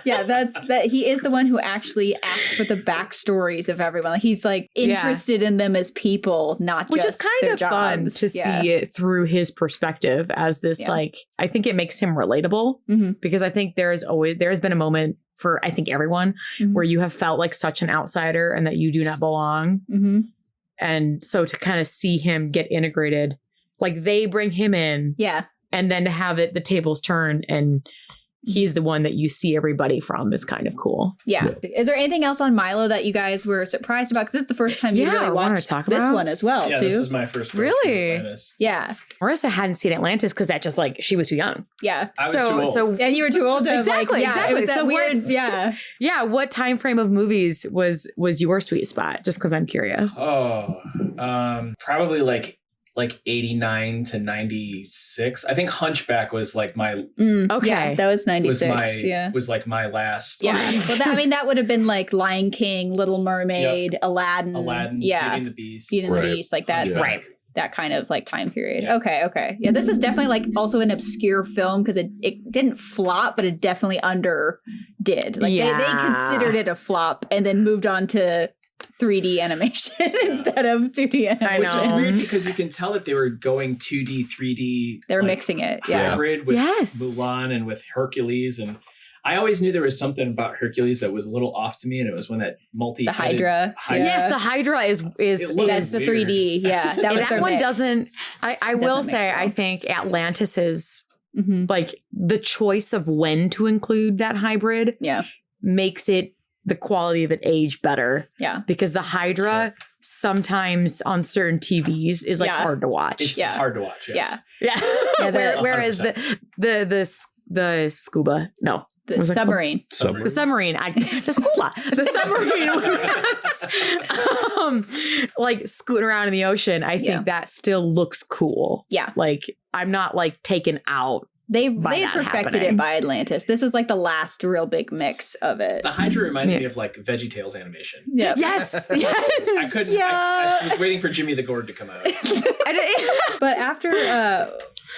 Yeah, that he is the one who actually asks for the backstories of everyone. Like, he's like interested in them as people, not which just is kind their of jobs. fun to see it through his perspective as this like, I think it makes him relatable because I think there's been a moment for I think everyone where you have felt like such an outsider and that you do not belong. And so to kind of see him get integrated, like they bring him in and then to have the tables turn and he's the one that you see everybody from is kind of cool. Yeah. Is there anything else on Milo that you guys were surprised about? Because this is the first time you really watched this one as well, too. This is my first. Really? Yeah. Marissa hadn't seen Atlantis because that just like she was too young. Yeah. I was too old. So and you were too old. To exactly. It was that weird. Yeah. What time frame of movies was your sweet spot? Just because I'm curious. Oh, probably like 89 to 96. I think Hunchback was like my okay. Yeah, that was 96. Was like my last. Yeah. Well, that would have been like Lion King, Little Mermaid, Aladdin. Beauty and the Beast. Beauty and the Beast, like that. Right. that kind of like time period. Yeah. Okay. Yeah, this was definitely like also an obscure film because it didn't flop, but it definitely underdid. Like they considered it a flop and then moved on to 3D animation instead of 2D animation. Which is weird because you can tell that they were going 2D, 3D. They were mixing it. Yeah. Hybrid with Mulan and with Hercules. And I always knew there was something about Hercules that was a little off to me, and it was when that the Hydra. Yes, the Hydra is that's the 3D. Yeah, that one doesn't. I will say, I think Atlantis is like the choice of when to include that hybrid. Yeah, makes it the quality of it age better. Yeah, because the Hydra sometimes on certain TVs is like hard to watch. It's hard to watch. Yes. Yeah. Whereas the scuba The submarine. The submarine. The submarine was like scooting around in the ocean. I think that still looks cool. Yeah. Like I'm not like taken out. They perfected it by Atlantis. This was like the last real big mix of it. The Hydra reminds me of like VeggieTales animation. Yeah. Yes. I couldn't. Yeah. I was waiting for Jimmy the Gourd to come out. But after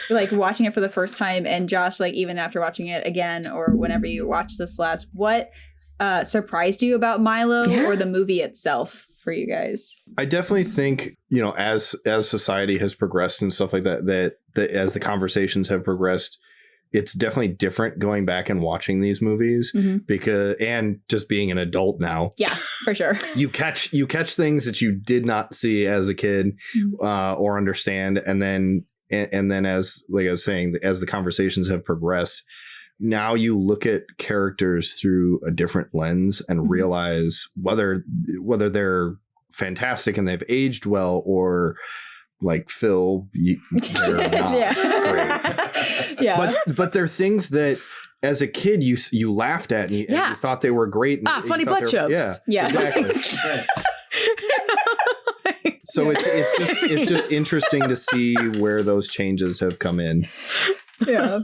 like watching it for the first time, and Josh, like even after watching it again or whenever you watched this last, what surprised you about Milo or the movie itself for you guys? I definitely think, as society has progressed and stuff like that as the conversations have progressed, it's definitely different going back and watching these movies because, and just being an adult now. Yeah, for sure. You catch things that you did not see as a kid or understand. And then as like I was saying, as the conversations have progressed, now you look at characters through a different lens and realize whether they're fantastic and they've aged well or like Phil, they're not great. Yeah. But they're things that as a kid you laughed at and you thought they were great. And funny butt jokes. Yeah, exactly. So it's just interesting to see where those changes have come in. Yeah.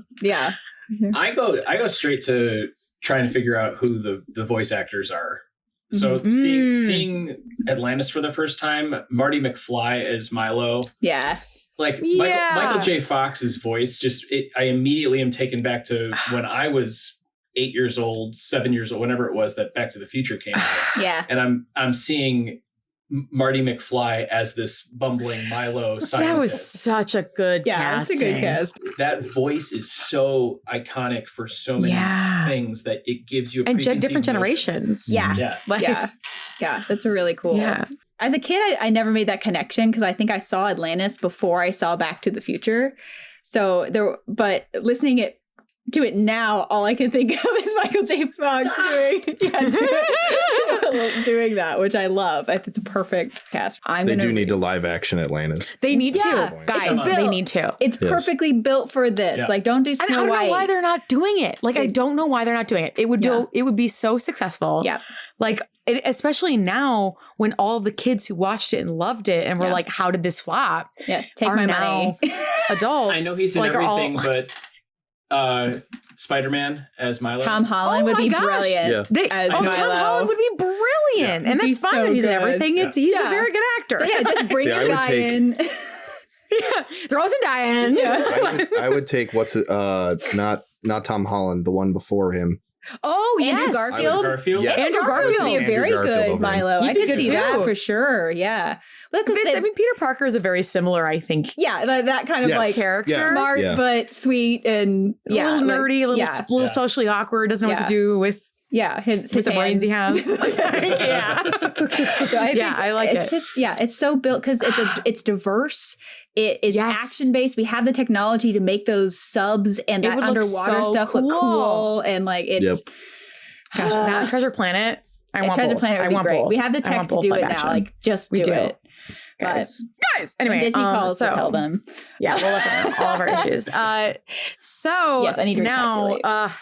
I go straight to trying to figure out who the voice actors are. So seeing Atlantis for the first time, Marty McFly as Milo. Yeah. Like Michael J. Fox's voice, I immediately am taken back to when I was 8 years old, 7 years old, whenever it was that Back to the Future came out. Yeah. And I'm seeing Marty McFly as this bumbling Milo scientist. That was such a good casting. That's a good cast. That voice is so iconic for so many things that it gives you different generations. Yeah. That's a really cool. Yeah. As a kid, I never made that connection because I think I saw Atlantis before I saw Back to the Future. But listening to it now, all I can think of is Michael J. Fox doing that, which I love. It's a perfect cast. They do need to live action Atlantis. They need to, guys. They need to. It's perfectly built for this. Yeah. Like, don't do Snow White. I don't know why they're not doing it. Like, I don't know why they're not doing it. It would be so successful. Yeah. Like, especially now when all the kids who watched it and loved it and were like, "How did this flop?" Yeah, take my money. Adults. I know he's in everything, but. Spider-Man as Milo. Tom Holland would be brilliant. Yeah. Tom Holland would be brilliant, and that's fine. He's in everything. He's a very good actor. Yeah, just bring a guy in. Throw Zendaya in. I would take not Tom Holland, the one before him. Oh, yes. Andrew Garfield. Yes. Andrew Garfield would be a very good Milo. I could see that for sure. Yeah. Peter Parker is a very similar, I think. Yeah, that kind of like character. Smart, but sweet and a little nerdy, a little socially awkward, doesn't know what to do with his the brains he has. So I like it. It's so built because it's diverse. It is action based. We have the technology to make those subs and that underwater stuff look cool and like it. Yep. Gosh, that Treasure Planet. Treasure Planet would be great. Both. We have the tech to do it now. Like just do it. Guys. Anyway, Disney calls to tell them. Yeah, we'll let them know all of our issues. Yes, I need to now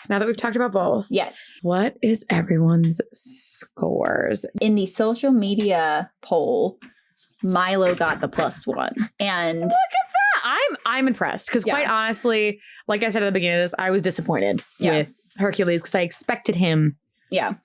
that we've talked about both. Yes. What is everyone's scores? In the social media poll, Milo got the +1. And look at that. I'm impressed because quite honestly, like I said at the beginning of this, I was disappointed with Hercules because I expected him to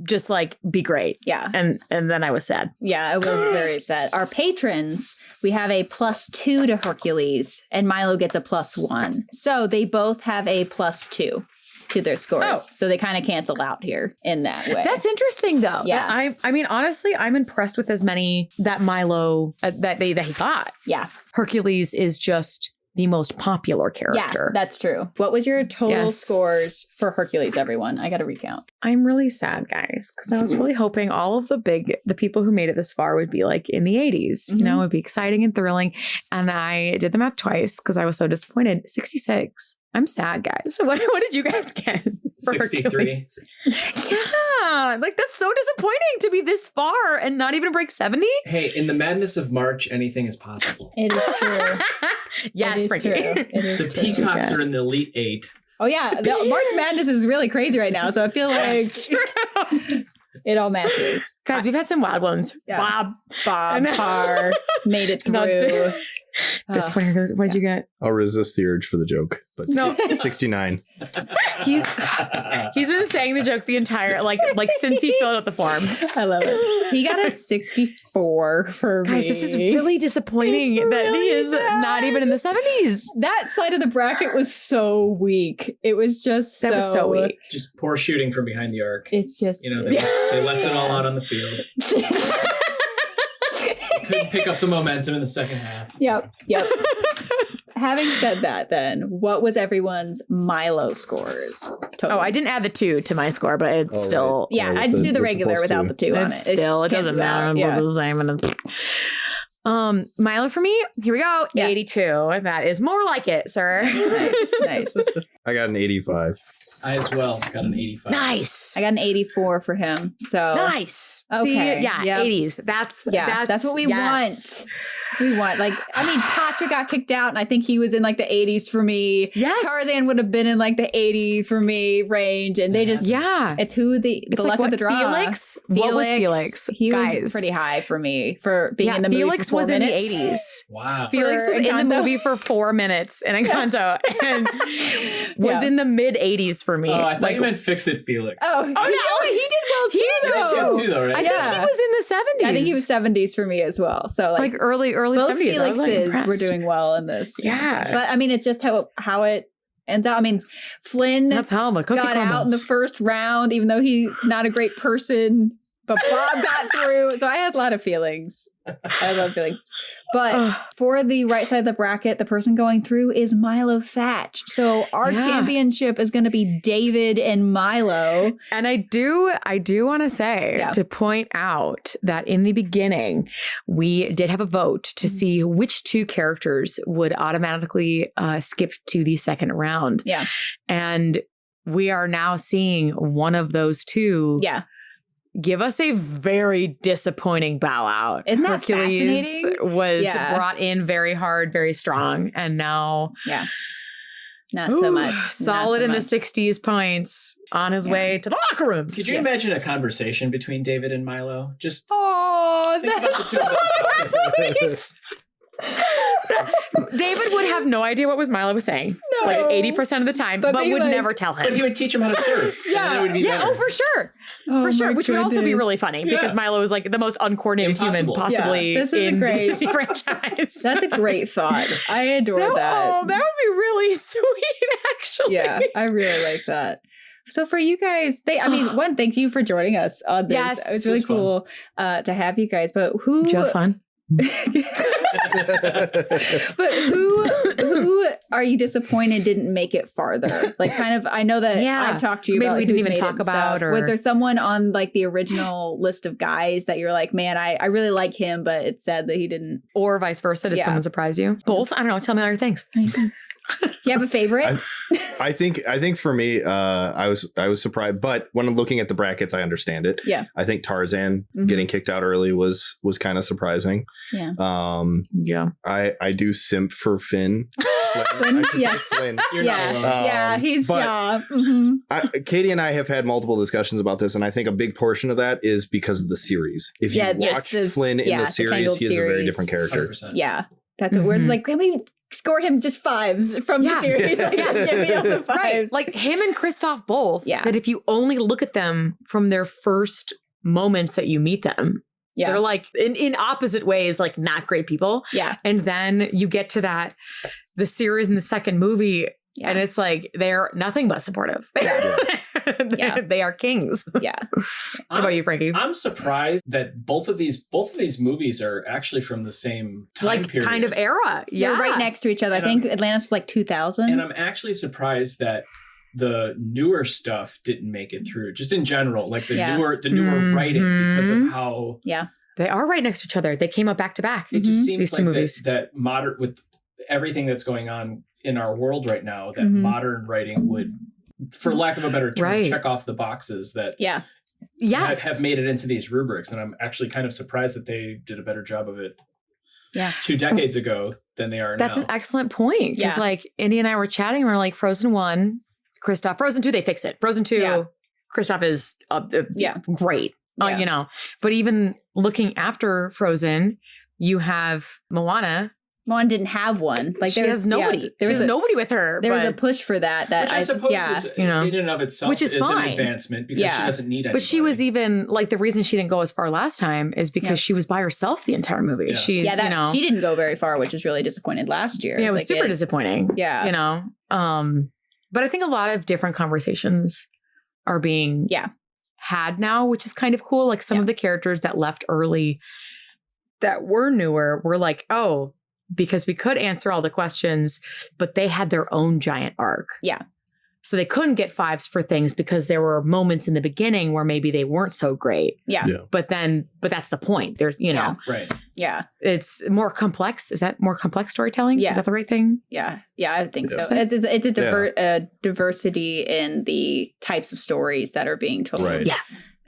just like be great. Yeah. And then I was sad. Yeah, it was very sad. Our patrons, we have a +2 to Hercules, and Milo gets a +1. So they both have a +2 to their scores. Oh. So they kind of cancel out here in that way. That's interesting, though. Yeah. I mean, honestly, I'm impressed with as many that Milo that he got. Yeah. Hercules is just the most popular character. Yeah, that's true. What was your total Yes. scores for Hercules, everyone? I got to recount. I'm really sad, guys, because I was really hoping all of the people who made it this far would be like in the 80s. You know, it'd be exciting and thrilling. And I did the math twice because I was so disappointed. 66. I'm sad, guys. What did you guys get? For 63. Hercules? Yeah, like that's so disappointing to be this far and not even break 70. Hey, in the madness of March, anything is possible. It is true. Yes, it is Frankie. true. It is The true. Peacocks are in the Elite Eight. Oh, yeah. The March Madness is really crazy right now. So I feel like it all matches. Guys, we've had some wild ones. Yeah. Bob And- Parr made it Not through. Disappointing. What did you get? I'll resist the urge for the joke, but No. 69. He's been saying the joke the entire like since he filled out the form. I love it. He got a 64 for me. Guys, this is really disappointing that he is not even in the 70s. That side of the bracket was so weak. It was just That was so weak. Just poor shooting from behind the arc. It's just You know, they left it all out on the field. Couldn't pick up the momentum in the second half. Yep. Having said that, then, what was everyone's Milo scores? Total? Oh, I didn't add the 2 to my score, but it's Oh, still right. Yeah, with I just the- do the with regular +2. without the 2 on it's it. still it doesn't cancels matter. out, We're yeah. the same. And Milo for me, here we go. Yeah. 82. That is more like it, sir. Nice. I got an 85. I as well got an 85. Nice. I got an 84 for him. So Nice. Okay, See, yeah, yep. 80s. That's what we yes. want. That's what we want. Like, I mean, Pacha got kicked out, and I think he was in like the 80s for me. Yes. Tarzan would have been in like the 80 for me range, and they just Yeah. It's who the It's luck like of the draw. Felix? What was Felix? He Guys. was pretty high for me for being Yeah, in the movie. Felix for 4 was minutes. in the 80s. Wow. Felix was in the Encanto. movie for 4 minutes in Encanto and was Yeah. in the mid 80s for me. Oh, I thought you meant Fix It Felix. Oh, he did well too. He did though. good too, though, right? I think Yeah. he was in the 70s. I think he was 70s for me as well. So like early both 70s. I was, like, Felixes impressed. were doing well in this. Yeah. But I mean, it's just how it ends out. I mean, Flynn That's how the cookie got out in the crumbles. first round, even though he's not a great person. But Bob got through. So I had a lot of feelings. But Ugh. for the right side of the bracket, the person going through is Milo Thatch. So our Yeah. championship is going to be David and Milo. And I do want to say, Yeah. to point out that in the beginning, we did have a vote to see which 2 characters would automatically skip to the second round. Yeah. And we are now seeing one of those 2 Yeah. give us a very disappointing bow out. Isn't that Hercules fascinating? was Yeah. brought in very hard, very strong, and now Yeah. Not so much. Not solid so in the much. 60s points on his way to the locker rooms. Could you imagine a conversation between David and Milo? Just Oh, think about that's the two of them talking. David would have no idea what Milo was saying, like 80% of the time, But but be would like- never tell But him. he would teach him how to surf. and then it would be Yeah, better. oh, for sure. Oh For sure. my Which would also be goodness. really funny because Yeah. Milo is like the most uncoordinated human Impossible. possibly Yeah, this is a in great- the Disney franchise. That's a great thought. I adore that. that. Oh, that would be really sweet, actually. Yeah, I really like that. So for you guys, one, thank you for joining us on this. Yes. It's really This was cool to have you guys. But who? Did you have fun? But who are you disappointed didn't make it farther? Like, kind of. I know that Yeah. I've talked to you Maybe about we like, didn't who's even made it talk and about, stuff. or- Was there someone on like the original list of guys that you're like, man, I really like him, but it's sad that he didn't. Or vice versa? Did Yeah. someone surprise you? Both? I don't know. Tell me other things. You have a favorite? I think for me, I was surprised, but when looking at the brackets, I understand it. Yeah. I think Tarzan Mhm. getting kicked out early was kind of surprising. Yeah. Yeah. I do simp for Finn. Flynn? I should Yeah. say Flynn. You're Yeah. not alone. Yeah, he's but- mhm. Katie and I have had multiple discussions about this, and I think a big portion of that is because of the series. If you Yeah, watch yes, Flynn in yeah, the the series, Tangled he is a very series. different character. 100%. Yeah. That's what where it's Mhm. like, can we score him just 5s from the series. Like, just give me all the 5s. Right. Like him and Kristoff both. Yeah. That if you only look at them from their first moments that you meet them, they're like in opposite ways, like not great people. Yeah. And then you get to the series in the second movie, and it's like they're nothing but supportive. They are kings. Yeah. What about you, Frankie? I'm surprised that both of these movies are actually from the same time period. Kind of era. They're right next to each other. I think Atlantis was like 2000. And I'm actually surprised that the newer stuff didn't make it through, just in general, like the newer writing, because of how they are right next to each other. They came up back to back. It just seems like that modern, with everything that's going on in our world right now, that modern writing would, for lack of a better term, check off the boxes that have made it into these rubrics. And I'm actually kind of surprised that they did a better job of it 2 decades ago than they are now. That's an excellent point. Because like Indy and I were chatting, we were like, Frozen 1, Kristoff. Frozen 2, they fix it. Frozen 2, Kristoff is great. You know, but even looking after Frozen, you have Moana. Moana didn't have one. Like she has nobody. There was nobody with her. There was a push for that. Which I suppose is, in and of itself, which is fine. An advancement because she doesn't need anybody. But she was even like the reason she didn't go as far last time is because she was by herself the entire movie. Yeah. She didn't go very far, which was really disappointed last year. Yeah, it was super disappointing. Yeah, you know. But I think a lot of different conversations are being had now, which is kind of cool. Like some of the characters that left early that were newer were like, oh, because we could answer all the questions, but they had their own giant arc. Yeah. So they couldn't get 5s for things because there were moments in the beginning where maybe they weren't so great. Yeah. But that's the point. There's, you know. Right. Yeah. It's more complex. Is that more complex storytelling? Yeah. Is that the right thing? Yeah. Yeah, I think so. It's a diversity in the types of stories that are being told. Right. Yeah.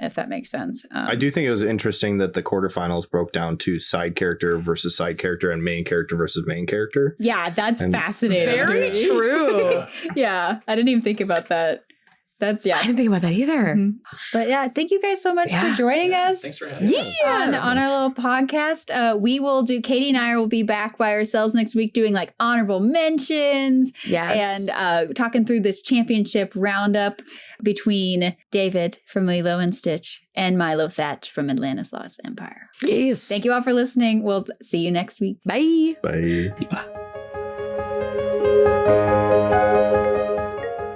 If that makes sense. I do think it was interesting that the quarterfinals broke down to side character versus side character and main character versus main character. Yeah, that's fascinating. Very true. Yeah, I didn't even think about that. I didn't think about that either. Mm-hmm. But yeah, thank you guys so much for joining us. Thanks for having us. On our little podcast. We will Katie and I will be back by ourselves next week doing like honorable mentions. Yes. And talking through this championship roundup between David from Lilo and Stitch and Milo Thatch from Atlantis Lost Empire. Yes. Thank you all for listening. We'll see you next week. Bye. Bye.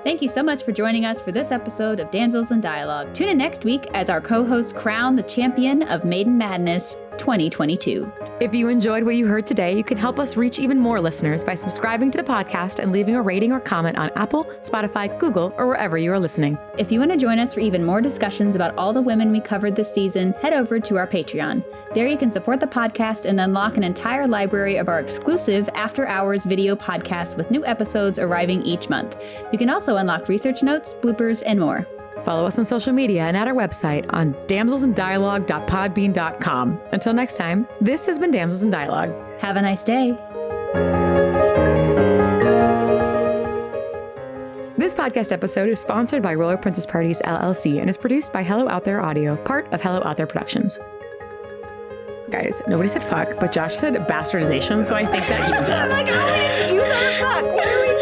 Thank you so much for joining us for this episode of Damsels in Dialogue. Tune in next week as our co-hosts crown the champion of Maiden Madness 2022. If you enjoyed what you heard today, you can help us reach even more listeners by subscribing to the podcast and leaving a rating or comment on Apple, Spotify, Google, or wherever you are listening. If you want to join us for even more discussions about all the women we covered this season, head over to our Patreon. There you can support the podcast and unlock an entire library of our exclusive after-hours video podcasts with new episodes arriving each month. You can also unlock research notes, bloopers, and more. Follow us on social media and at our website on damselsindialogue.podbean.com. Until next time, this has been Damsels in Dialogue. Have a nice day. This podcast episode is sponsored by Roller Princess Parties, LLC, and is produced by Hello Out There Audio, part of Hello Out There Productions. Guys, nobody said fuck, but Josh said bastardization, so I think that you did. Oh my god, we didn't use our fuck. What are we